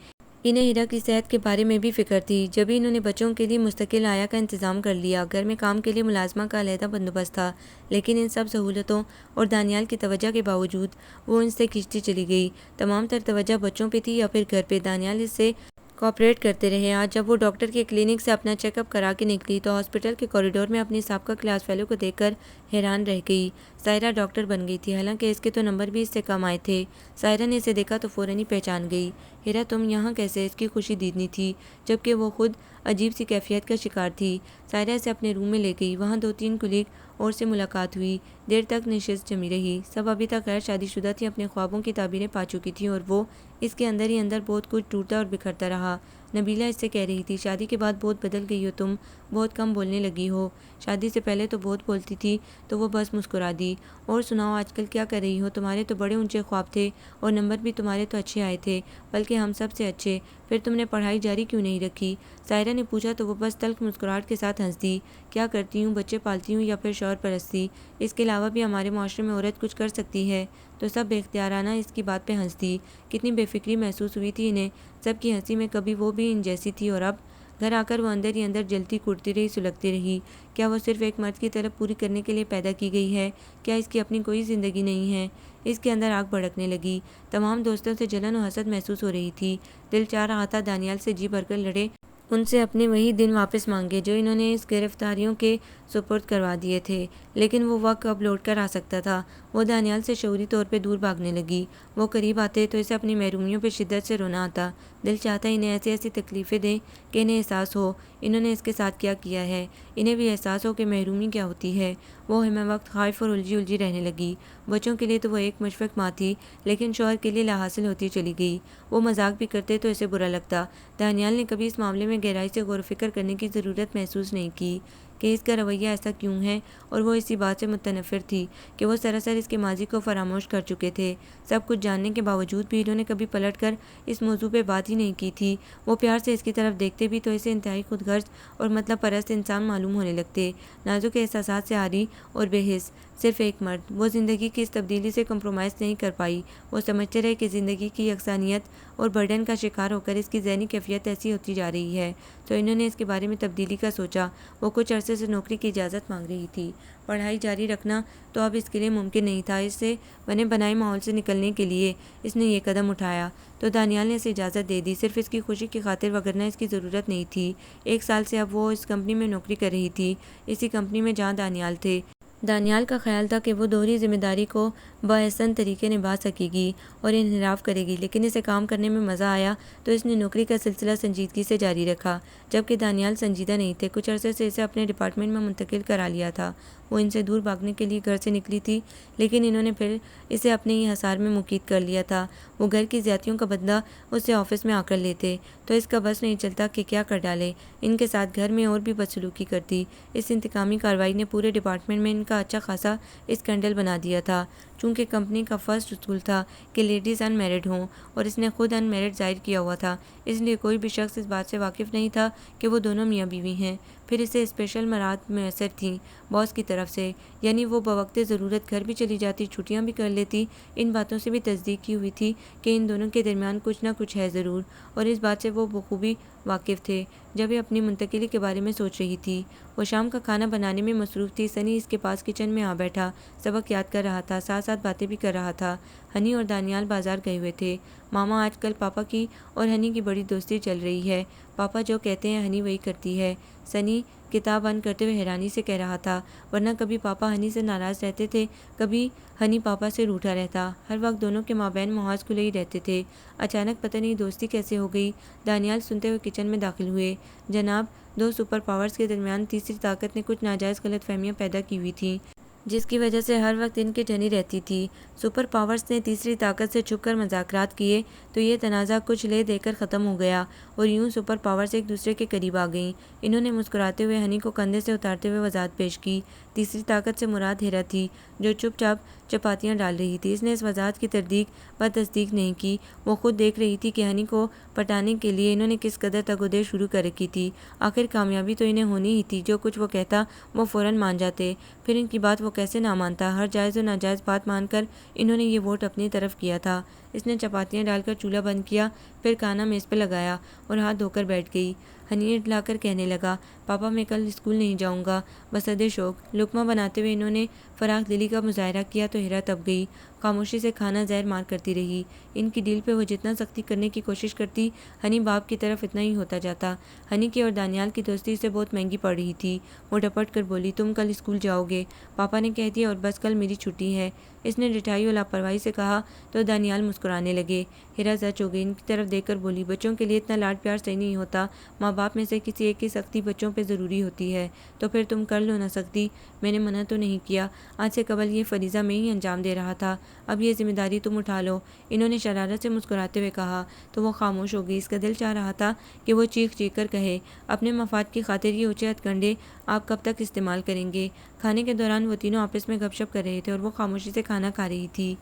انہیں ہیرا کی صحت کے بارے میں بھی فکر تھی۔ جبھی انہوں نے بچوں کے لیے مستقل آیا کا انتظام کر لیا۔ گھر میں کام کے لیے ملازمہ کا علیحدہ بندوبست تھا، لیکن ان سب سہولتوں اور دانیال کی توجہ کے باوجود وہ ان سے کھنچتی چلی گئی۔ تمام تر توجہ بچوں پہ تھی یا پھر گھر پہ۔ دانیال اس سے کوآپریٹ کرتے رہے۔ آج جب وہ ڈاکٹر کے کلینک سے اپنا چیک اپ کرا کے نکلی تو ہاسپٹل کے کوریڈور میں اپنی سابقہ کلاس فیلو کو دیکھ کر حیران رہ گئی۔ سائرہ ڈاکٹر بن گئی تھی، حالانکہ اس کے تو نمبر بھی اس سے کم آئے تھے۔ سائرہ نے اسے دیکھا تو فوراً ہی پہچان گئی۔ ہیرا تم یہاں کیسے؟ اس کی خوشی دیدنی تھی، جبکہ وہ خود عجیب سی کیفیت کا شکار تھی۔ سائرہ اسے اپنے روم میں لے گئی۔ وہاں 2-3 کلیگ اور سے ملاقات ہوئی۔ دیر تک نشست جمی رہی۔ سب ابھی تک غیر شادی شدہ تھی، اپنے خوابوں کی تعبیریں پا چکی تھیں، اور وہ اس کے اندر ہی اندر بہت کچھ ٹوٹتا اور بکھرتا رہا۔ نبیلہ اس سے کہہ رہی تھی، شادی کے بعد بہت بدل گئی ہو تم، بہت کم بولنے لگی ہو۔ شادی سے پہلے تو بہت بولتی تھی۔ تو وہ بس مسکرا دی۔ اور سناؤ آج کل کیا کر رہی ہو؟ تمہارے تو بڑے اونچے خواب تھے، اور نمبر بھی تمہارے تو اچھے آئے تھے، بلکہ ہم سب سے اچھے۔ پھر تم نے پڑھائی جاری کیوں نہیں رکھی؟ سائرہ نے پوچھا تو وہ بس تلخ مسکراہٹ کے ساتھ ہنس دی۔ کیا کرتی ہوں، بچے پالتی ہوں یا پھر شوہر پرستی؟ اس کے علاوہ بھی ہمارے معاشرے میں عورت کچھ کر سکتی ہے؟ تو سب بے اختیارانہ اس کی بات پہ ہنس دی۔ کتنی بے فکری محسوس ہوئی تھی انہیں۔ سب کی ہنسی میں کبھی وہ بھی ان جیسی تھی، اور اب گھر آ کر وہ اندر ہی اندر جلتی کوڑتی رہی، سلگتی رہی۔ کیا وہ صرف ایک مرد کی طلب پوری کرنے کے لیے پیدا کی گئی ہے؟ کیا اس کی اپنی کوئی زندگی نہیں ہے؟ اس کے اندر آگ بھڑکنے لگی۔ تمام دوستوں سے جلن و حسد محسوس ہو رہی تھی۔ دل چاہ رہا تھا دانیال سے جی بھر کر لڑے، ان سے اپنے وہی دن واپس مانگے جو انہوں نے اس گرفتاریوں کے سپرد کروا دیے تھے، لیکن وہ وقت اب لوٹ کر آ سکتا تھا۔ وہ دانیال سے شعوری طور پہ دور بھاگنے لگی۔ وہ قریب آتے تو اسے اپنی محرومیوں پہ شدت سے رونا آتا۔ دل چاہتا انہیں ایسی ایسی تکلیفیں دیں کہ انہیں احساس ہو انہوں نے اس کے ساتھ کیا کیا ہے، انہیں بھی احساس ہو کہ محرومی کیا ہوتی ہے۔ وہ ہمہ وقت خائف اور الجھی رہنے لگی۔ بچوں کے لیے تو وہ ایک مشفق ماں تھی، لیکن شوہر کے لیے لاحاصل ہوتی چلی گئی۔ وہ مذاق بھی کرتے تو اسے برا لگتا۔ دانیال نے کبھی اس معاملے میں گہرائی سے غور و فکر کرنے کی ضرورت محسوس نہیں کی۔ کہ اس کا رویہ ایسا کیوں ہے، اور وہ اسی بات سے متنفر تھی کہ وہ سراسر اس کے ماضی کو فراموش کر چکے تھے۔ سب کچھ جاننے کے باوجود بھی انہوں نے کبھی پلٹ کر اس موضوع پہ بات ہی نہیں کی تھی۔ وہ پیار سے اس کی طرف دیکھتے بھی تو اسے انتہائی خود غرض اور مطلب پرست انسان معلوم ہونے لگتے، نازک احساسات سے عاری اور بے حس۔ صرف ایک مرد، وہ زندگی کی اس تبدیلی سے کمپرومائز نہیں کر پائی۔ وہ سمجھتے رہے کہ زندگی کی یکسانیت اور برڈن کا شکار ہو کر اس کی ذہنی کیفیت ایسی ہوتی جا رہی ہے، تو انہوں نے اس کے بارے میں تبدیلی کا سوچا۔ وہ کچھ عرصے سے نوکری کی اجازت مانگ رہی تھی، پڑھائی جاری رکھنا تو اب اس کے لیے ممکن نہیں تھا۔ اس سے بنے بنائے ماحول سے نکلنے کے لیے اس نے یہ قدم اٹھایا تو دانیال نے اسے اجازت دے دی، صرف اس کی خوشی کی خاطر، وگرنہ اس کی ضرورت نہیں تھی۔ 1 سال سے اب وہ اس کمپنی میں نوکری کر رہی تھی، اسی کمپنی میں جہاں دانیال تھے۔ دانیال کا خیال تھا کہ وہ دوہری ذمہ داری کو بااحسن طریقے نبھا سکے گی اور انحراف کرے گی، لیکن اسے کام کرنے میں مزہ آیا تو اس نے نوکری کا سلسلہ سنجیدگی سے جاری رکھا، جبکہ دانیال سنجیدہ نہیں تھے۔ کچھ عرصے سے اسے اپنے ڈپارٹمنٹ میں منتقل کرا لیا تھا۔ وہ ان سے دور بھاگنے کے لیے گھر سے نکلی تھی، لیکن انہوں نے پھر اسے اپنے ہی حصار میں مقید کر لیا تھا۔ وہ گھر کی زیادتیوں کا بدلہ اس سے آفس میں آ کر لیتے تو اس کا بس نہیں چلتا کہ کیا کر ڈالے۔ ان کے ساتھ گھر میں اور بھی بدسلوکی کرتی۔ اس انتقامی کارروائی نے پورے ڈپارٹمنٹ میں ان کا اچھا خاصا اسکینڈل بنا دیا تھا۔ چونکہ کمپنی کا فرسٹ اصول تھا کہ لیڈیز ان میرڈ ہوں، اور اس نے خود ان میرڈ ظاہر کیا ہوا تھا، اس لیے کوئی بھی شخص اس بات سے واقف نہیں تھا کہ وہ دونوں میاں بیوی ہیں۔ پھر اسے اسپیشل مراعات میسر تھیں باس کی طرف سے، یعنی وہ بوقت ضرورت گھر بھی چلی جاتی، چھٹیاں بھی کر لیتی۔ ان باتوں سے بھی تصدیق کی ہوئی تھی کہ ان دونوں کے درمیان کچھ نہ کچھ ہے ضرور، اور اس بات سے وہ بخوبی واقف تھے۔ جب یہ اپنی منتقلی کے بارے میں سوچ رہی تھی، وہ شام کا کھانا بنانے میں مصروف تھی۔ سنی اس کے پاس کچن میں آ بیٹھا، سبق یاد کر رہا تھا، ساتھ ساتھ باتیں بھی کر رہا تھا۔ ہنی اور دانیال بازار گئے ہوئے تھے۔ ماما آج کل پاپا کی اور ہنی کی بڑی دوستی چل رہی ہے، پاپا جو کہتے ہیں ہنی وہی کرتی ہے، سنی کتاب بند کرتے ہوئے حیرانی سے کہہ رہا تھا۔ ورنہ کبھی پاپا ہنی سے ناراض رہتے تھے، کبھی ہنی پاپا سے روٹھا رہتا، ہر وقت دونوں کے مابین محاذ کھلے ہی رہتے تھے۔ اچانک پتہ نہیں دوستی کیسے ہو گئی۔ دانیال سنتے ہوئے کچن میں داخل ہوئے۔ جناب، 2 سپر پاورز کے درمیان تیسری طاقت نے کچھ ناجائز غلط فہمیاں پیدا کی ہوئی تھیں، جس کی وجہ سے ہر وقت ان کی ٹھنی رہتی تھی۔ سپر پاورز نے تیسری طاقت سے چھپ کر مذاکرات کیے تو یہ تنازع کچھ لے دے کر ختم ہو گیا، اور یوں سپر پاورز ایک دوسرے کے قریب آ گئیں۔ انہوں نے مسکراتے ہوئے ہنی کو کندھے سے اتارتے ہوئے وضاحت پیش کی۔ تیسری طاقت سے مراد ہیرا تھی، جو چپ چاپ چپاتیاں ڈال رہی تھی۔ اس نے اس وضاحت کی تردید و تصدیق نہیں کی۔ وہ خود دیکھ رہی تھی کہ ہنی کو پٹانے کے لیے انہوں نے کس قدر تگ و دیر شروع کر رکھی تھی۔ آخر کامیابی تو انہیں ہونی ہی تھی۔ جو کچھ وہ کہتا وہ فوراً مان جاتے، پھر ان کی بات وہ کیسے نہ مانتا۔ ہر جائز و ناجائز بات مان کر انہوں نے یہ ووٹ اپنی طرف کیا تھا۔ اس نے چپاتیاں ڈال کر چولہا بند کیا، پھر کھانا میز پہ لگایا اور ہاتھ دھو کر بیٹھ گئی۔ ہنی اٹھلا کر کہنے لگا، پاپا میں کل اسکول نہیں جاؤں گا بصدر شوق۔ لقمہ بناتے ہوئے انہوں نے فراخ دلی کا مظاہرہ کیا تو ہیرا تب گئی، خاموشی سے کھانا زہر مار کرتی رہی۔ ان کی ڈیل پہ وہ جتنا سختی کرنے کی کوشش کرتی، ہنی باپ کی طرف اتنا ہی ہوتا جاتا۔ ہنی کی اور دانیال کی دوستی اسے بہت مہنگی پڑ رہی تھی۔ وہ ڈپٹ کر بولی، تم کل اسکول جاؤ گے؟ پاپا نے کہہ دیا، اور بس کل میری چھٹی ہے۔ اس نے ڈٹائی اور لاپرواہی سے کہا تو دانیال مسکرانے لگے۔ ہیرا زچ ہو گئی، ان کی طرف دیکھ کر بولی، بچوں کے لیے اتنا لاڈ پیار صحیح نہیں ہوتا، ماں باپ میں سے کسی ایک کی سختی بچوں پہ ضروری ہوتی ہے۔ تو پھر تم کر لو نہ سکتی؟ میں نے منع تو نہیں کیا، آج سے قبل یہ فریضہ میں ہی انجام دے رہا تھا، اب یہ ذمہ داری تم اٹھا لو۔ انہوں نے شرارت سے مسکراتے ہوئے کہا تو وہ خاموش ہو گئی۔ اس کا دل چاہ رہا تھا کہ وہ چیخ چیخ کر کہے، اپنے مفاد کی خاطر یہ اونچے ہتھ کنڈے آپ کب تک استعمال کریں گے؟ کھانے کے دوران وہ تینوں آپس میں گپ شپ کر رہے تھے اور وہ خاموشی سے کھانا کھا رہی تھی۔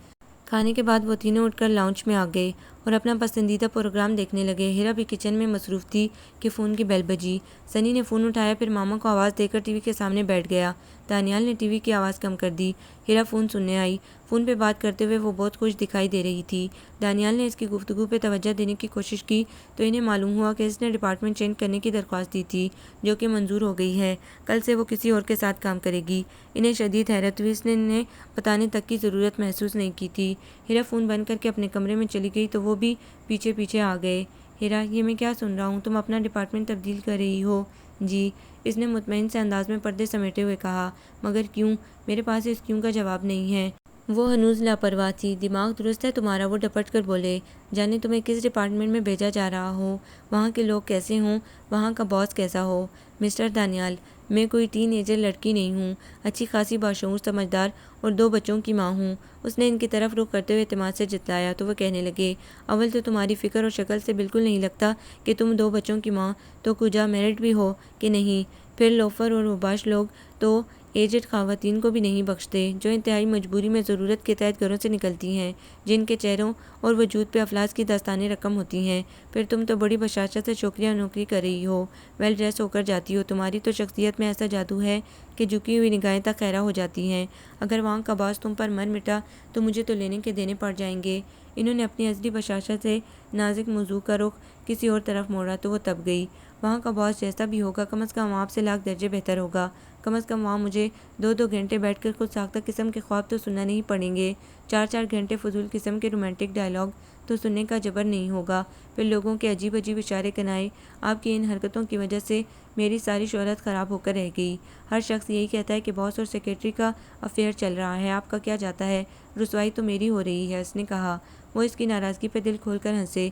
کھانے کے بعد وہ تینوں اٹھ کر لاؤنج میں آ گئے اور اپنا پسندیدہ پروگرام دیکھنے لگے۔ ہیرا بھی کچن میں مصروف تھی کہ فون کی بیل بجی۔ سنی نے فون اٹھایا، پھر ماما کو آواز دے کر ٹی وی کے سامنے بیٹھ گیا۔ دانیال نے ٹی وی کی آواز کم کر دی۔ ہیرا فون سننے آئی۔ فون پہ بات کرتے ہوئے وہ بہت خوش دکھائی دے رہی تھی۔ دانیال نے اس کی گفتگو پہ توجہ دینے کی کوشش کی تو انہیں معلوم ہوا کہ اس نے ڈپارٹمنٹ چینج کرنے کی درخواست دی تھی، جو کہ منظور ہو گئی ہے۔ کل سے وہ کسی اور کے ساتھ کام کرے گی۔ انہیں شدید حیرت ہوئی، اس نے انہیں بتانے تک کی ضرورت محسوس نہیں کی تھی۔ ہیرا فون بند کر کے اپنے کمرے میں چلی گئی تو وہ بھی پیچھے پیچھے آ گئے۔ ہیرا، یہ میں کیا سن رہا ہوں، تم اپنا ڈپارٹمنٹ تبدیل کر رہی ہو؟ جی، اس نے مطمئن سے انداز میں پردے سمیٹے ہوئے کہا۔ مگر کیوں؟ میرے پاس اس کیوں کا جواب نہیں ہے۔ وہ ہنوز لاپرواہ تھی۔ دماغ درست ہے تمہارا؟ وہ ڈپٹ کر بولے، جانے تمہیں کس ڈپارٹمنٹ میں بھیجا جا رہا ہو، وہاں کے لوگ کیسے ہوں، وہاں کا باس کیسا ہو۔ مسٹر دانیال، میں کوئی ٹین ایجر لڑکی نہیں ہوں، اچھی خاصی باشعور، سمجھدار اور 2 بچوں کی ماں ہوں۔ اس نے ان کی طرف رخ کرتے ہوئے اعتماد سے جتلایا تو وہ کہنے لگے، اول تو تمہاری فکر اور شکل سے بالکل نہیں لگتا کہ تم 2 بچوں کی ماں تو کجا میرڈ بھی ہو کہ نہیں۔ پھر لوفر اور اوباش لوگ تو ایجڈ خواتین کو بھی نہیں بخشتے جو انتہائی مجبوری میں ضرورت کے تحت گھروں سے نکلتی ہیں، جن کے چہروں اور وجود پہ افلاس کی داستانیں رقم ہوتی ہیں۔ پھر تم تو بڑی بشاشت سے شکریہ نوکری کر رہی ہو، ویل ڈریس ہو کر جاتی ہو، تمہاری تو شخصیت میں ایسا جادو ہے کہ جھکی ہوئی نگاہیں تک خیرہ ہو جاتی ہیں۔ اگر وہاں کا باس تم پر مر مٹا تو مجھے تو لینے کے دینے پڑ جائیں گے۔ انہوں نے اپنی اصلی بشاشت سے نازک موضوع کا رخ کسی اور طرف موڑا تو وہ تب گئی۔ وہاں کا باس جیسا بھی ہوگا کم از کم آپ سے لاکھ درجے بہتر ہوگا۔ کم از کم وہاں مجھے 2 گھنٹے بیٹھ کر خود ساختہ قسم کے خواب تو سننا نہیں پڑیں گے، 4 گھنٹے فضول قسم کے رومانٹک ڈائلاگ تو سننے کا جبر نہیں ہوگا۔ پھر لوگوں کے عجیب عجیب اشارے کنائے، آپ کی ان حرکتوں کی وجہ سے میری ساری شہرت خراب ہو کر رہ گئی۔ ہر شخص یہی کہتا ہے کہ باس اور سیکرٹری کا افیئر چل رہا ہے، آپ کا کیا جاتا ہے؟ رسوائی تو میری ہو رہی ہے، اس نے کہا۔ وہ اس کی ناراضگی پہ دل کھول کر ہنسے۔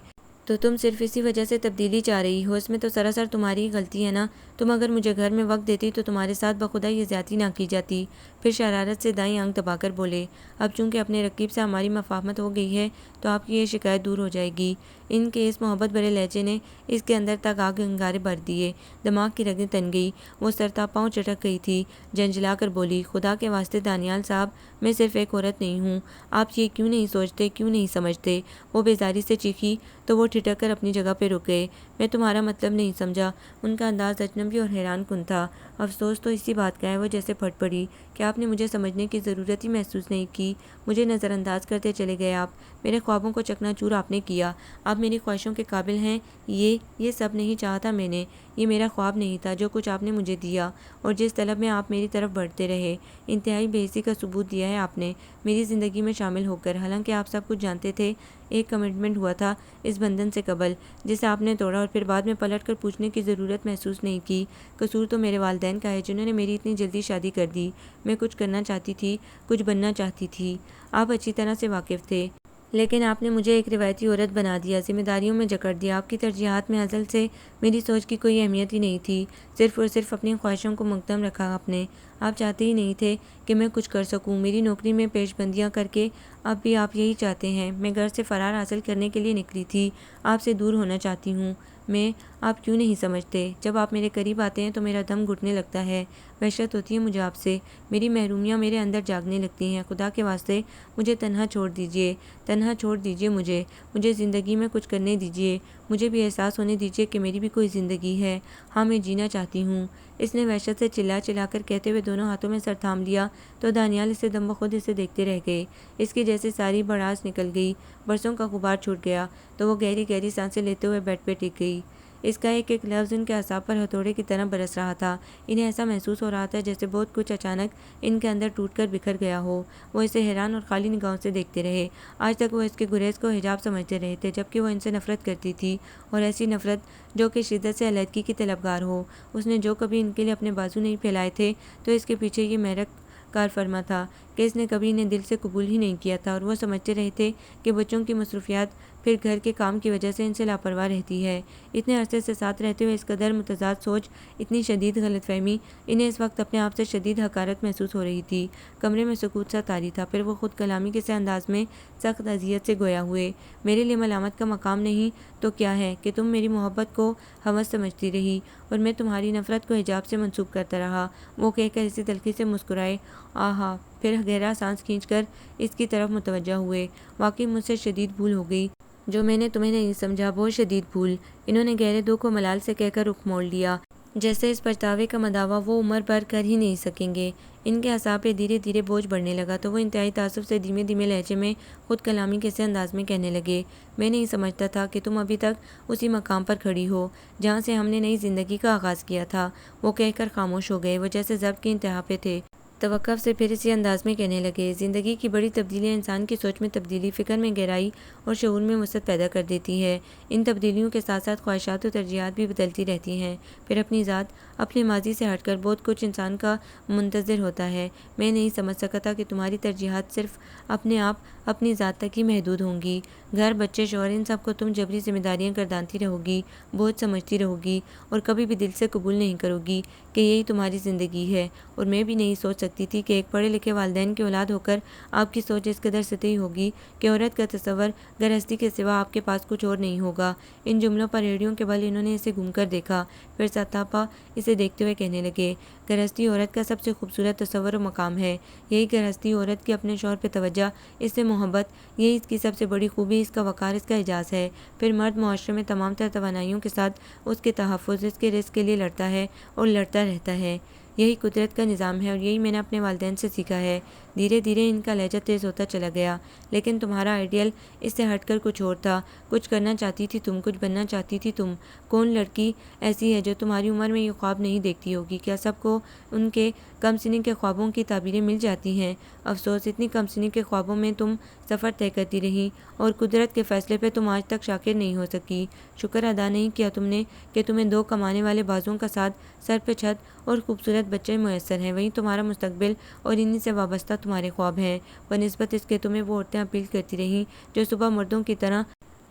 تو تم صرف اسی وجہ سے تبدیلی چاہ رہی ہو؟ اس میں تو سراسر تمہاری ہی غلطی ہے نا۔ تم اگر مجھے گھر میں وقت دیتی تو تمہارے ساتھ بخدا یہ زیادتی نہ کی جاتی۔ پھر شرارت سے دائیں آنکھ دبا کر بولے، اب چونکہ اپنے رقیب سے ہماری مفاہمت ہو گئی ہے تو آپ کی یہ شکایت دور ہو جائے گی۔ ان کے اس محبت بھرے لہجے نے اس کے اندر تک آگ انگارے بھر دیے، دماغ کی رگیں تن گئی، وہ سرتا پاؤں چٹک گئی تھی۔ جھنجھلا کر بولی، خدا کے واسطے دانیال صاحب، میں صرف ایک عورت نہیں ہوں، آپ یہ کیوں نہیں سوچتے، کیوں نہیں سمجھتے؟ وہ بیزاری سے چیخی تو وہ ٹھٹک کر اپنی جگہ پہ رک گئے۔ میں تمہارا مطلب نہیں سمجھا۔ ان کا انداز اجنبی اور حیران کن تھا۔ افسوس تو اسی بات کا ہے، وہ جیسے پھٹ پڑی، کہ آپ نے مجھے سمجھنے کی ضرورت ہی محسوس نہیں کی، مجھے نظر انداز کرتے چلے گئے آپ، میرے خوابوں کو چکنا چور آپ نے کیا، آپ میری خواہشوں کے قابل ہیں۔ یہ سب نہیں چاہا تھا میں نے، یہ میرا خواب نہیں تھا جو کچھ آپ نے مجھے دیا، اور جس طلب میں آپ میری طرف بڑھتے رہے، انتہائی بے حسی کا ثبوت دیا ہے آپ نے میری زندگی میں شامل ہو کر، حالانکہ آپ سب کچھ جانتے تھے۔ ایک کمٹمنٹ ہوا تھا اس بندھن سے قبل جسے آپ نے توڑا، اور پھر بعد میں پلٹ کر پوچھنے کی ضرورت محسوس نہیں کی۔ قصور تو میرے والدین کا ہے جنہوں نے میری اتنی جلدی شادی کر دی۔ میں کچھ کرنا چاہتی تھی، کچھ بننا چاہتی تھی، آپ اچھی طرح سے واقف تھے، لیکن آپ نے مجھے ایک روایتی عورت بنا دیا، ذمہ داریوں میں جکڑ دیا۔ آپ کی ترجیحات میں ازل سے میری سوچ کی کوئی اہمیت ہی نہیں تھی، صرف اور صرف اپنی خواہشوں کو مقدم رکھا آپ نے۔ آپ چاہتے ہی نہیں تھے کہ میں کچھ کر سکوں، میری نوکری میں پیش بندیاں کر کے۔ اب بھی آپ یہی چاہتے ہیں؟ میں گھر سے فرار حاصل کرنے کے لیے نکلی تھی، آپ سے دور ہونا چاہتی ہوں میں۔ آپ کیوں نہیں سمجھتے؟ جب آپ میرے قریب آتے ہیں تو میرا دم گھٹنے لگتا ہے، وحشت ہوتی ہے مجھے آپ سے، میری محرومیاں میرے اندر جاگنے لگتی ہیں۔ خدا کے واسطے مجھے تنہا چھوڑ دیجیے، تنہا چھوڑ دیجیے مجھے زندگی میں کچھ کرنے دیجیے، مجھے بھی احساس ہونے دیجیے کہ میری بھی کوئی زندگی ہے، ہاں میں جینا چاہتی ہوں۔ اس نے وحشت سے چلا چلا کر کہتے ہوئے دونوں ہاتھوں میں سر تھام لیا تو دانیال اسے دم بخود اسے دیکھتے رہ گئے۔ اس کی جیسے ساری بڑاس نکل گئی، برسوں کا غبار چھوٹ گیا، تو وہ گہری گہری سانسیں لیتے ہوئے بیڈ پہ ٹک گئی۔ اس کا ایک ایک لفظ ان کے اعصاب پر ہتھوڑے کی طرح برس رہا تھا۔ انہیں ایسا محسوس ہو رہا تھا جیسے بہت کچھ اچانک ان کے اندر ٹوٹ کر بکھر گیا ہو۔ وہ اسے حیران اور خالی نگاہوں سے دیکھتے رہے۔ آج تک وہ اس کے گریز کو حجاب سمجھتے رہے تھے، جبکہ وہ ان سے نفرت کرتی تھی، اور ایسی نفرت جو کہ شدت سے علیحدگی کی طلبگار ہو۔ اس نے جو کبھی ان کے لیے اپنے بازو نہیں پھیلائے تھے تو اس کے پیچھے یہ محرک کار فرما تھا کہ اس نے کبھی انہیں دل سے قبول ہی نہیں کیا تھا، اور وہ سمجھتے رہے تھے کہ بچوں کی مصروفیات پھر گھر کے کام کی وجہ سے ان سے لاپرواہ رہتی ہے۔ اتنے عرصے سے ساتھ رہتے ہوئے اس قدر متضاد سوچ، اتنی شدید غلط فہمی، انہیں اس وقت اپنے آپ سے شدید حقارت محسوس ہو رہی تھی۔ کمرے میں سکوت سا طاری تھا، پھر وہ خود کلامی کے سے انداز میں سخت اذیت سے گویا ہوئے، میرے لیے ملامت کا مقام نہیں تو کیا ہے کہ تم میری محبت کو ہوس سمجھتی رہی اور میں تمہاری نفرت کو حجاب سے منسوب کرتا رہا۔ وہ کہہ کر اسی تلخی سے مسکرائے، آہا، پھر گہرا سانس کھینچ کر اس کی طرف متوجہ ہوئے۔ واقعی مجھ سے شدید بھول ہو گئی جو میں نے تمہیں نہیں سمجھا، بہت شدید بھول۔ انہوں نے گہرے دکھ کو ملال سے کہہ کر رخ موڑ لیا، جیسے اس پچھتاوے کا مداوع وہ عمر بھر کر ہی نہیں سکیں گے۔ ان کے اعصاب پہ دھیرے دھیرے بوجھ بڑھنے لگا تو وہ انتہائی تعصب سے دھیمے دھیمے لہجے میں خود کلامی کے سے انداز میں کہنے لگے، میں نہیں سمجھتا تھا کہ تم ابھی تک اسی مقام پر کھڑی ہو جہاں سے ہم نے نئی زندگی کا آغاز کیا تھا۔ وہ کہہ کر خاموش ہو گئے، وہ جیسے ضبط کی انتہا پہ تھے۔ توقف سے پھر اسی انداز میں کہنے لگے، زندگی کی بڑی تبدیلیاں انسان کی سوچ میں تبدیلی، فکر میں گہرائی اور شعور میں وسعت پیدا کر دیتی ہے۔ ان تبدیلیوں کے ساتھ ساتھ خواہشات و ترجیحات بھی بدلتی رہتی ہیں۔ پھر اپنی ذات، اپنے ماضی سے ہٹ کر بہت کچھ انسان کا منتظر ہوتا ہے۔ میں نہیں سمجھ سکا تھا کہ تمہاری ترجیحات صرف اپنے آپ، اپنی ذات تک ہی محدود ہوں گی۔ گھر، بچے، شوہر، ان سب کو تم جبری ذمہ داریاں گردانتی رہو گی، بہت سمجھتی رہو گی، اور کبھی بھی دل سے قبول نہیں کرو گی کہ یہی تمہاری زندگی ہے۔ اور میں بھی نہیں سوچ سکتی لگتی تھی کہ ایک پڑھے لکھے والدین کی اولاد ہو کر آپ کی سوچ اس قدر سطحی ہوگی کہ عورت کا تصور گرہستی کے سوا آپ کے پاس کچھ اور نہیں ہوگا۔ ان جملوں پر ریڑھیوں کے بل انہوں نے اسے گھوم کر دیکھا، پھر سطح اسے دیکھتے ہوئے کہنے لگے، گرہستی عورت کا سب سے خوبصورت تصور و مقام ہے۔ یہی گرہستی عورت کی اپنے شوہر پہ توجہ، اس سے محبت، یہی اس کی سب سے بڑی خوبی، اس کا وقار، اس کا اعزاز ہے۔ پھر مرد معاشرے میں تمام تر توانائیوں کے ساتھ اس کے تحفظ، اس کے رزق کے لیے لڑتا ہے اور لڑتا رہتا ہے۔ یہی قدرت کا نظام ہے اور یہی میں نے اپنے والدین سے سیکھا ہے۔ دھیرے دھیرے ان کا لہجہ تیز ہوتا چلا گیا۔ لیکن تمہارا آئیڈیل اس سے ہٹ کر کچھ اور تھا۔ کچھ کرنا چاہتی تھی تم، کچھ بننا چاہتی تھی تم۔ کون لڑکی ایسی ہے جو تمہاری عمر میں یہ خواب نہیں دیکھتی ہوگی؟ کیا سب کو ان کے کم سنی کے خوابوں کی تعبیریں مل جاتی ہیں؟ افسوس، اتنی کم سنی کے خوابوں میں تم سفر طے کرتی رہی اور قدرت کے فیصلے پہ تم آج تک شاکر نہیں ہو سکی۔ شکر ادا نہیں کیا تم نے کہ تمہیں دو کمانے والے بازوں کا ساتھ، سر پہ چھت اور خوبصورت بچے میسر ہیں۔ وہیں تمہارا مستقبل اور انہی سے وابستہ تمہارے خواب ہیں، بنسبت اس کے تمہیں وہ عورتیں اپیل کرتی رہیں جو صبح مردوں کی طرح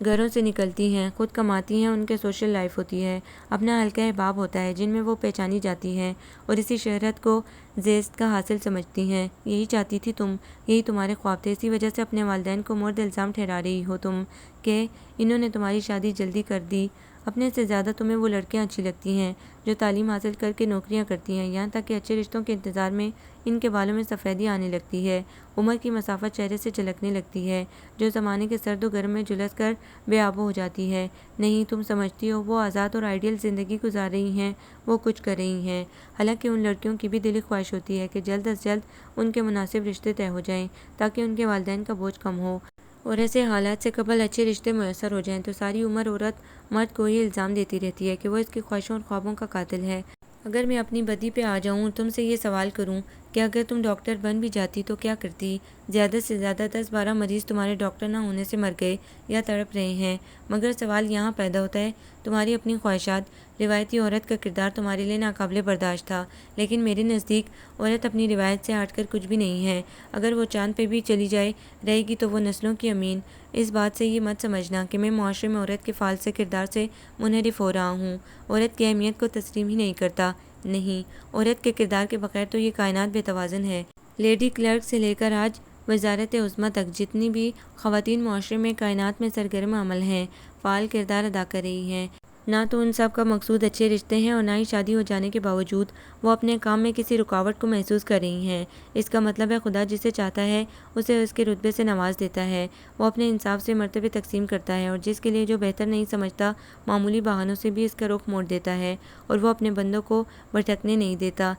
گھروں سے نکلتی ہیں، خود کماتی ہیں، ان کے سوشل لائف ہوتی ہے، اپنا حلقہ احباب ہوتا ہے جن میں وہ پہچانی جاتی ہیں اور اسی شہرت کو زیست کا حاصل سمجھتی ہیں۔ یہی چاہتی تھی تم، یہی تمہارے خواب تھے۔ اسی وجہ سے اپنے والدین کو مورد الزام ٹھہرا رہی ہو تم کہ انہوں نے تمہاری شادی جلدی کر دی۔ اپنے سے زیادہ تمہیں وہ لڑکیاں اچھی لگتی ہیں جو تعلیم حاصل کر کے نوکریاں کرتی ہیں، یہاں تک کہ اچھے رشتوں کے انتظار میں ان کے بالوں میں سفیدی آنے لگتی ہے، عمر کی مسافت چہرے سے جھلکنے لگتی ہے، جو زمانے کے سرد و گرم میں جھلس کر بے آب ہو جاتی ہے۔ نہیں، تم سمجھتی ہو وہ آزاد اور آئیڈیل زندگی گزار رہی ہیں، وہ کچھ کر رہی ہیں۔ حالانکہ ان لڑکیوں کی بھی دلی خواہش ہوتی ہے کہ جلد از جلد ان کے مناسب رشتے طے ہو جائیں تاکہ ان کے والدین کا بوجھ کم ہو اور ایسے حالات سے قبل اچھے رشتے میسر ہو جائیں۔ تو ساری عمر عورت مرد کو ہی الزام دیتی رہتی ہے کہ وہ اس کی خواہشوں اور خوابوں کا قاتل ہے۔ اگر میں اپنی بدی پہ آ جاؤں اور تم سے یہ سوال کروں کہ اگر تم ڈاکٹر بن بھی جاتی تو کیا کرتی؟ زیادہ سے زیادہ 10-12 مریض تمہارے ڈاکٹر نہ ہونے سے مر گئے یا تڑپ رہے ہیں، مگر سوال یہاں پیدا ہوتا ہے تمہاری اپنی خواہشات۔ روایتی عورت کا کردار تمہارے لیے ناقابل برداشت تھا، لیکن میرے نزدیک عورت اپنی روایت سے ہٹ کر کچھ بھی نہیں ہے۔ اگر وہ چاند پہ بھی چلی جائے رہے گی تو وہ نسلوں کی امین۔ اس بات سے یہ مت سمجھنا کہ میں معاشرے میں عورت کے فعال سے کردار سے منحرف ہو رہا ہوں، عورت کی اہمیت کو تسلیم ہی نہیں کرتا۔ نہیں، عورت کے کردار کے بغیر تو یہ کائنات بے توازن ہے۔ لیڈی کلرک سے لے کر آج وزارت عظمیٰ تک جتنی بھی خواتین معاشرے میں کائنات میں سرگرم عمل ہیں، فعال کردار ادا کر رہی ہیں، نہ تو ان سب کا مقصود اچھے رشتے ہیں اور نہ ہی شادی ہو جانے کے باوجود وہ اپنے کام میں کسی رکاوٹ کو محسوس کر رہی ہیں۔ اس کا مطلب ہے خدا جسے چاہتا ہے اسے اس کے رتبے سے نواز دیتا ہے، وہ اپنے انصاف سے مرتبے تقسیم کرتا ہے اور جس کے لیے جو بہتر نہیں سمجھتا معمولی بہانوں سے بھی اس کا رخ موڑ دیتا ہے اور وہ اپنے بندوں کو بھٹکنے نہیں دیتا۔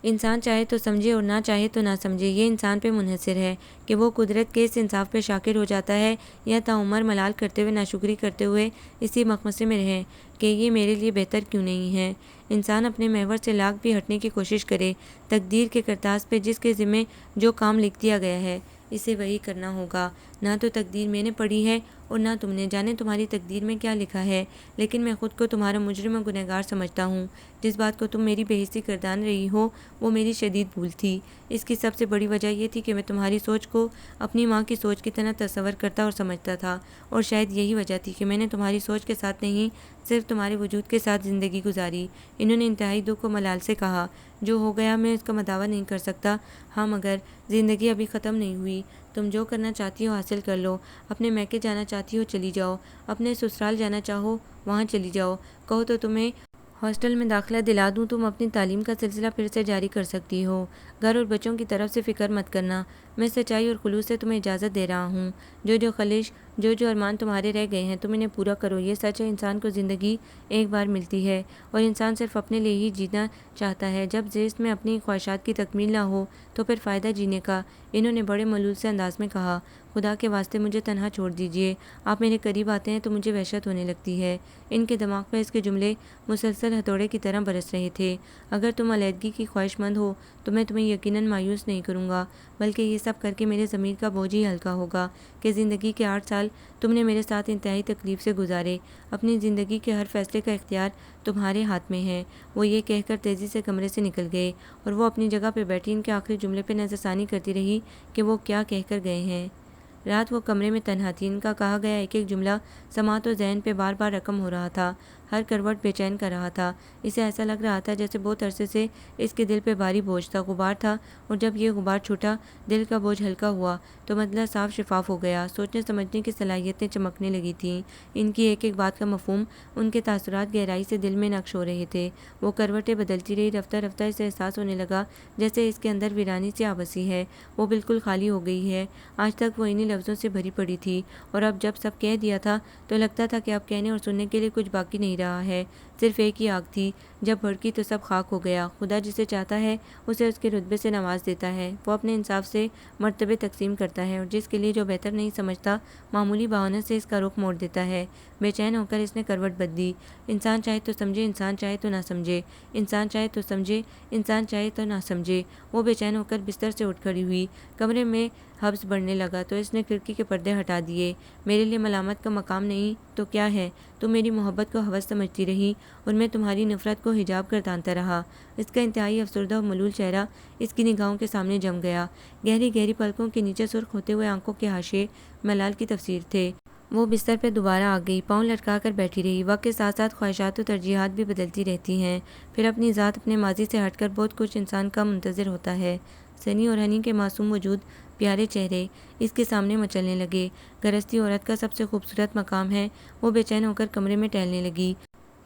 انسان چاہے تو سمجھے اور نہ چاہے تو نہ سمجھے، یہ انسان پہ منحصر ہے کہ وہ قدرت کے اس انصاف پہ شاکر ہو جاتا ہے یا تعمر ملال کرتے ہوئے، ناشکری کرتے ہوئے اسی مخمصے میں رہے کہ یہ میرے لیے بہتر کیوں نہیں ہے۔ انسان اپنے محور سے لاکھ بھی ہٹنے کی کوشش کرے، تقدیر کے کرتاز پہ جس کے ذمے جو کام لکھ دیا گیا ہے اسے وہی کرنا ہوگا۔ نہ تو تقدیر میں نے پڑھی ہے اور نہ تم نے، جانے تمہاری تقدیر میں کیا لکھا ہے، لیکن میں خود کو تمہارا مجرم و گنہگار سمجھتا ہوں۔ جس بات کو تم میری بے حسی گردان رہی ہو وہ میری شدید بھول تھی۔ اس کی سب سے بڑی وجہ یہ تھی کہ میں تمہاری سوچ کو اپنی ماں کی سوچ کی طرح تصور کرتا اور سمجھتا تھا، اور شاید یہی وجہ تھی کہ میں نے تمہاری سوچ کے ساتھ نہیں، صرف تمہارے وجود کے ساتھ زندگی گزاری۔ انہوں نے انتہائی دکھ و ملال سے کہا، جو ہو گیا میں اس کا مداوع نہیں کر سکتا۔ ہاں، مگر زندگی ابھی ختم نہیں ہوئی۔ تم جو کرنا چاہتی ہو حاصل کر لو، اپنے میکے جانا چاہتی ہو چلی جاؤ، اپنے سسرال جانا چاہو وہاں چلی جاؤ، کہو تو تمہیں ہاسٹل میں داخلہ دلا دوں، تم اپنی تعلیم کا سلسلہ پھر سے جاری کر سکتی ہو۔ گھر اور بچوں کی طرف سے فکر مت کرنا، میں سچائی اور خلوص سے تمہیں اجازت دے رہا ہوں۔ جو خواہش، جو ارمان تمہارے رہ گئے ہیں تم انہیں پورا کرو۔ یہ سچ ہے، انسان کو زندگی ایک بار ملتی ہے اور انسان صرف اپنے لیے ہی جینا چاہتا ہے۔ جب زیست میں اپنی خواہشات کی تکمیل نہ ہو تو پھر فائدہ جینے کا؟ انہوں نے بڑے ملول سے انداز میں کہا، خدا کے واسطے مجھے تنہا چھوڑ دیجیے، آپ میرے قریب آتے ہیں تو مجھے وحشت ہونے لگتی ہے۔ ان کے دماغ میں اس کے جملے مسلسل ہتھوڑے کی طرح برس رہے تھے۔ اگر تم علیحدگی کی خواہش مند ہو تو میں تمہیں یقیناً مایوس نہیں کروں گا، بلکہ یہ سب کر کے میرے ضمیر کا بوجھ ہی ہلکا ہوگا کہ زندگی کے 8 سال تم نے میرے ساتھ انتہائی تکلیف سے گزارے۔ اپنی زندگی کے ہر فیصلے کا اختیار تمہارے ہاتھ میں ہے۔ وہ یہ کہہ کر تیزی سے کمرے سے نکل گئے اور وہ اپنی جگہ پہ بیٹھی ان کے آخری جملے پہ نظر ثانی کرتی رہی کہ وہ کیا کہہ کر گئے ہیں۔ رات وہ کمرے میں تنہا تھی، ان کا کہا گیا ایک ایک جملہ سماعت و ذہن پہ بار بار رقم ہو رہا تھا۔ ہر کروٹ بے چین کر رہا تھا۔ اسے ایسا لگ رہا تھا جیسے بہت عرصے سے اس کے دل پہ بھاری بوجھ تھا، غبار تھا، اور جب یہ غبار چھوٹا، دل کا بوجھ ہلکا ہوا تو مطلب صاف شفاف ہو گیا۔ سوچنے سمجھنے کی صلاحیتیں چمکنے لگی تھیں۔ ان کی ایک ایک بات کا مفہوم، ان کے تاثرات گہرائی سے دل میں نقش ہو رہے تھے۔ وہ کروٹیں بدلتی رہی، رفتہ رفتہ اسے احساس ہونے لگا جیسے اس کے اندر ویرانی سی آبسی ہے، وہ بالکل خالی ہو گئی ہے۔ آج تک وہ انہی لفظوں سے بھری پڑی تھی، اور اب جب سب کہہ دیا تھا تو لگتا تھا کہ اب کہنے اور سننے کے لیے کچھ باقی نہیں رہا ہے۔ صرف ایک ہی آگ تھی، جب بھڑکی تو سب خاک ہو گیا۔ خدا جسے چاہتا ہے اسے اس کے رتبے سے نواز دیتا ہے، وہ اپنے انصاف سے مرتبے تقسیم کرتا ہے، اور جس کے لیے جو بہتر نہیں سمجھتا معمولی بہانے سے اس کا رخ موڑ دیتا ہے۔ بے چین ہو کر اس نے کروٹ بدلی۔ انسان چاہے تو سمجھے، انسان چاہے تو نہ سمجھے، انسان چاہے تو سمجھے، انسان چاہے تو نہ سمجھے۔ وہ بے چین ہو کر بستر سے اٹھ کھڑی ہوئی۔ کمرے میں حبس بڑھنے لگا تو اس نے کھڑکی کے پردے ہٹا دیے۔ میرے لیے ملامت کا مقام نہیں تو کیا ہے؟ تم میری محبت کو ہوس سمجھتی رہی اور میں تمہاری نفرت کو حجاب گردانتا رہا۔ اس کا انتہائی افسردہ اور ملول چہرہ اس کی نگاہوں کے سامنے جم گیا۔ گہری گہری پلکوں کے نیچے سرخ ہوتے ہوئے آنکھوں کے حاشیے ملال کی تفسیر تھے۔ وہ بستر پہ دوبارہ آ گئی، پاؤں لٹکا کر بیٹھی رہی۔ وقت کے ساتھ ساتھ خواہشات و ترجیحات بھی بدلتی رہتی ہیں، پھر اپنی ذات، اپنے ماضی سے ہٹ کر بہت کچھ انسان کا منتظر ہوتا ہے۔ سنی اور ہنی کے معصوم وجود، پیارے چہرے اس کے سامنے مچلنے لگے۔ گرہستی عورت کا سب سے خوبصورت مقام ہے۔ وہ بے چین ہو کر کمرے میں ٹہلنے لگی۔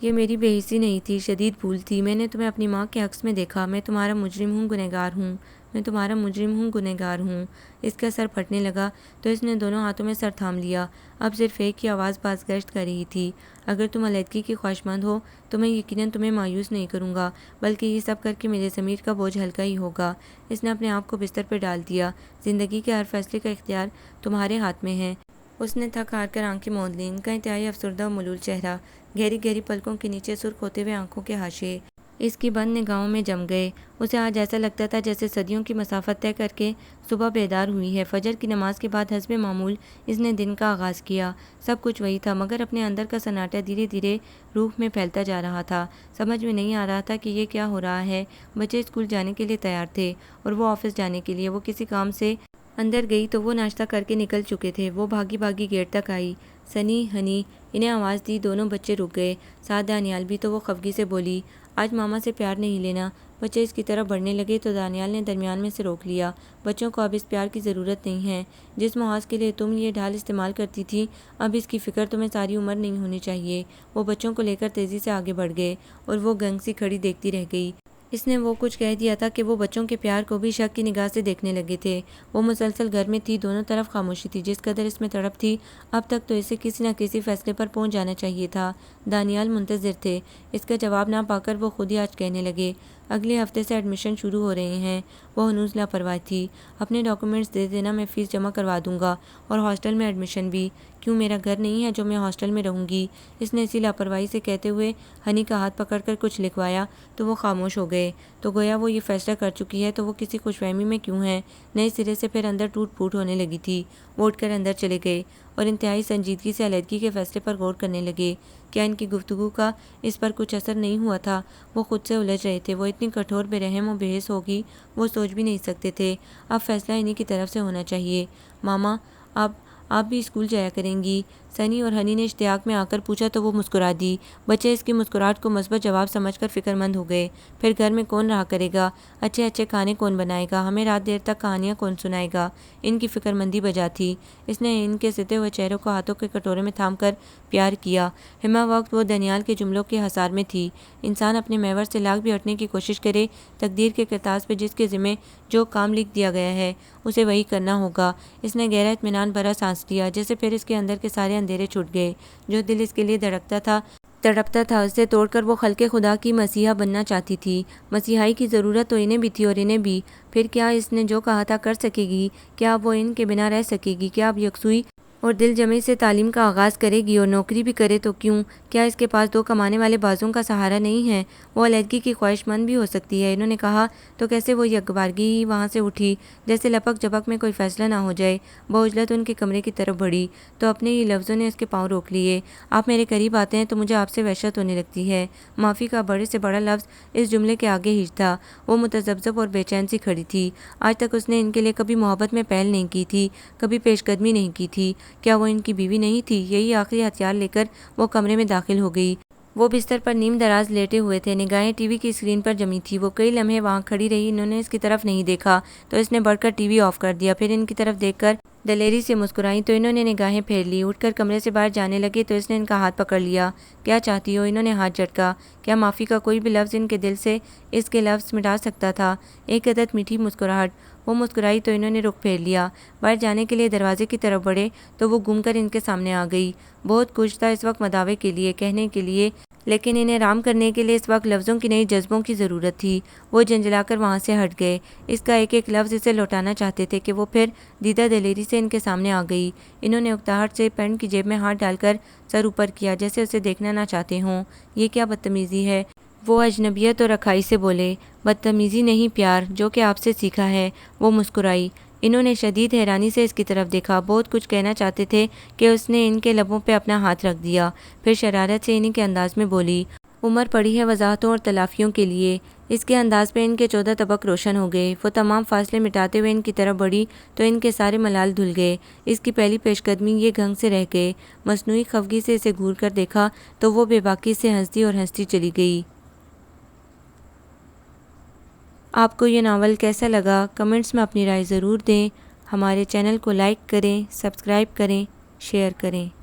یہ میری بے حسی نہیں تھی، شدید بھول تھی۔ میں نے تمہیں اپنی ماں کے عکس میں دیکھا۔ میں تمہارا مجرم ہوں، گنہگار ہوں، میں تمہارا مجرم ہوں، گنہگار ہوں۔ اس کا سر پھٹنے لگا تو اس نے دونوں ہاتھوں میں سر تھام لیا۔ اب صرف ایک ہی آواز باز گشت کر رہی تھی، اگر تم علیحدگی کی خواہشمند ہو تو میں یقیناً تمہیں مایوس نہیں کروں گا، بلکہ یہ سب کر کے میرے ضمیر کا بوجھ ہلکا ہی ہوگا۔ اس نے اپنے آپ کو بستر پہ ڈال دیا۔ زندگی کے ہر فیصلے کا اختیار تمہارے ہاتھ میں ہے۔ اس نے تھک ہار کر آنکھیں موند لیں۔ ان کا انتہائی افسردہ و ملول چہرہ، گہری گہری پلکوں کے نیچے سرخ ہوتے ہوئے آنکھوں کے حاشیے اس کی بند نگاہوں میں جم گئے۔ اسے آج ایسا لگتا تھا جیسے صدیوں کی مسافت طے کر کے صبح بیدار ہوئی ہے۔ فجر کی نماز کے بعد حسب معمول اس نے دن کا آغاز کیا۔ سب کچھ وہی تھا، مگر اپنے اندر کا سناٹا دھیرے دھیرے روح میں پھیلتا جا رہا تھا۔ سمجھ میں نہیں آ رہا تھا کہ یہ کیا ہو رہا ہے۔ بچے اسکول جانے کے لیے تیار تھے اور وہ آفس جانے کے لیے۔ وہ کسی کام سے اندر گئی تو وہ ناشتہ کر کے نکل چکے تھے۔ وہ بھاگی بھاگی گیٹ تک آئی۔ سنی، ہنی انہیں آواز دی۔ دونوں بچے رک گئے، ساتھ دانیال بھی۔ تو وہ خفگی سے بولی، آج ماما سے پیار نہیں لینا۔ بچے اس کی طرف بڑھنے لگے تو دانیال نے درمیان میں سے روک لیا۔ بچوں کو اب اس پیار کی ضرورت نہیں ہے جس محاذ کے لیے تم یہ ڈھال استعمال کرتی تھی۔ اب اس کی فکر تمہیں ساری عمر نہیں ہونی چاہیے۔ وہ بچوں کو لے کر تیزی سے آگے بڑھ گئے اور وہ گنگ سی کھڑی دیکھتی رہ گئی۔ اس نے وہ کچھ کہہ دیا تھا کہ وہ بچوں کے پیار کو بھی شک کی نگاہ سے دیکھنے لگے تھے۔ وہ مسلسل گھر میں تھی، دونوں طرف خاموشی تھی۔ جس قدر اس میں تڑپ تھی، اب تک تو اسے کسی نہ کسی فیصلے پر پہنچ جانا چاہیے تھا۔ دانیال منتظر تھے۔ اس کا جواب نہ پا کر وہ خود ہی آج کہنے لگے، اگلے ہفتے سے ایڈمیشن شروع ہو رہے ہیں۔ وہ ہنوز لاپرواہ تھی۔ اپنے ڈاکومنٹس دے دینا، میں فیس جمع کروا دوں گا، اور ہاسٹل میں ایڈمیشن بھی۔ کیوں، میرا گھر نہیں ہے جو میں ہاسٹل میں رہوں گی؟ اس نے اسی لاپرواہی سے کہتے ہوئے ہنی کا ہاتھ پکڑ کر کچھ لکھوایا تو وہ خاموش ہو گئے۔ تو گویا وہ یہ فیصلہ کر چکی ہے تو وہ کسی خوش فہمی میں کیوں ہے؟ نئے سرے سے پھر اندر ٹوٹ پھوٹ ہونے لگی تھی۔ وہ اٹھ کر اندر چلے گئے اور انتہائی سنجیدگی سے علیحدگی کے فیصلے پر غور کرنے لگے۔ کیا ان کی گفتگو کا اس پر کچھ اثر نہیں ہوا تھا؟ وہ خود سے الجھ رہے تھے۔ وہ اتنی کٹھور، بے رحم و بے حس ہوگی وہ سوچ بھی نہیں سکتے تھے۔ اب فیصلہ انہی کی طرف سے ہونا چاہیے۔ ماما، آپ بھی اسکول جایا کریں گی؟ سنی اور ہنی نے اشتیاق میں آ کر پوچھا تو وہ مسکرا دی۔ بچے اس کی مسکراہٹ کو مثبت جواب سمجھ کر فکر مند ہو گئے۔ پھر گھر میں کون رہا کرے گا؟ اچھے اچھے کھانے کون بنائے گا؟ ہمیں رات دیر تک کہانیاں کون سنائے گا؟ ان کی فکر مندی بجا تھی۔ اس نے ان کے ستے ہوئے چہروں کو ہاتھوں کے کٹورے میں تھام کر پیار کیا۔ ہمہ وقت وہ دانیال کے جملوں کے حصار میں تھی، انسان اپنے محور سے لاکھ بھی ہٹنے کی کوشش کرے، تقدیر کے کرتاز پہ جس کے ذمہ جو کام لکھ دیا گیا ہے اسے وہی کرنا ہوگا۔ اس نے گہرا اطمینان بھرا سانس لیا، جیسے پھر اس کے اندر کے سارے اندھیرے چھٹ گئے۔ جو دل اس کے لیے دھڑکتا تھا، تڑپتا تھا، اسے توڑ کر وہ خلق خدا کی مسیحا بننا چاہتی تھی۔ مسیحائی کی ضرورت تو انہیں بھی تھی اور انہیں بھی۔ پھر کیا اس نے جو کہا تھا کر سکے گی؟ کیا اب وہ ان کے بنا رہ سکے گی؟ کیا اب یکسوئی اور دل جمعی سے تعلیم کا آغاز کرے گی؟ اور نوکری بھی کرے تو کیوں؟ کیا اس کے پاس دو کمانے والے بازوں کا سہارا نہیں ہے؟ وہ علیحدگی کی خواہش مند بھی ہو سکتی ہے، انہوں نے کہا تو کیسے وہ یکبارگی ہی وہاں سے اٹھی جیسے لپک جھپک میں کوئی فیصلہ نہ ہو جائے۔ بعجلت ان کے کمرے کی طرف بڑھی تو اپنے ہی لفظوں نے اس کے پاؤں روک لیے۔ آپ میرے قریب آتے ہیں تو مجھے آپ سے وحشت ہونے لگتی ہے۔ معافی کا بڑے سے بڑا لفظ اس جملے کے آگے ہیچ تھا۔ وہ متذبذب اور بے چین سی کھڑی تھی۔ آج تک اس نے ان کے لیے کبھی محبت میں پہل نہیں کی تھی، کبھی پیش قدمی نہیں کی تھی۔ کیا وہ ان کی بیوی نہیں تھی؟ یہی آخری ہتھیار لے کر وہ کمرے میں داخل ہو گئی۔ وہ بستر پر نیم دراز لیٹے ہوئے تھے، نگاہیں ٹی وی کی اسکرین پر جمی تھی۔ وہ کئی لمحے وہاں کھڑی رہی۔ انہوں نے اس کی طرف نہیں دیکھا تو اس نے بڑھ کر ٹی وی آف کر دیا، پھر ان کی طرف دیکھ کر دلیری سے مسکرائیں تو انہوں نے نگاہیں پھیر لی۔ اٹھ کر کمرے سے باہر جانے لگے تو اس نے ان کا ہاتھ پکڑ لیا۔ کیا چاہتی ہو؟ انہوں نے ہاتھ جھٹکا۔ کیا معافی کا کوئی بھی لفظ ان کے دل سے اس کے لفظ مٹا سکتا تھا؟ ایک عدد میٹھی مسکراہٹ۔ وہ مسکرائی تو انہوں نے رخ پھیر لیا۔ باہر جانے کے لیے دروازے کی طرف بڑھے تو وہ گھوم کر ان کے سامنے آ گئی۔ بہت کچھ تھا اس وقت مداوع کے لیے، کہنے کے لیے، لیکن انہیں آرام کرنے کے لیے اس وقت لفظوں کی نہیں جذبوں کی ضرورت تھی۔ وہ جھنجھلا کر وہاں سے ہٹ گئے۔ اس کا ایک ایک لفظ اسے لوٹانا چاہتے تھے کہ وہ پھر دیدہ دلیری سے ان کے سامنے آ گئی۔ انہوں نے اکتاہٹ سے پینٹ کی جیب میں ہاتھ ڈال کر سر اوپر کیا جیسے اسے دیکھنا نہ چاہتے ہوں۔ یہ کیا بدتمیزی ہے؟ وہ اجنبیت اور رکھائی سے بولے۔ بدتمیزی نہیں پیار، جو کہ آپ سے سیکھا ہے۔ وہ مسکرائی۔ انہوں نے شدید حیرانی سے اس کی طرف دیکھا۔ بہت کچھ کہنا چاہتے تھے کہ اس نے ان کے لبوں پہ اپنا ہاتھ رکھ دیا، پھر شرارت سے انہی کے انداز میں بولی۔ عمر پڑی ہے وضاحتوں اور تلافیوں کے لیے۔ اس کے انداز پہ ان کے 14 طبق روشن ہو گئے۔ وہ تمام فاصلے مٹاتے ہوئے ان کی طرف بڑھی تو ان کے سارے ملال دھل گئے۔ اس کی پہلی پیش قدمی یہ گھنگ سے رہ گئے۔ مصنوعی خفگی سے اسے گھور کر دیکھا تو وہ بے باکی سے ہنستی اور ہنستی چلی گئی۔ آپ کو یہ ناول کیسا لگا؟ کمنٹس میں اپنی رائے ضرور دیں۔ ہمارے چینل کو لائک کریں، سبسکرائب کریں، شیئر کریں۔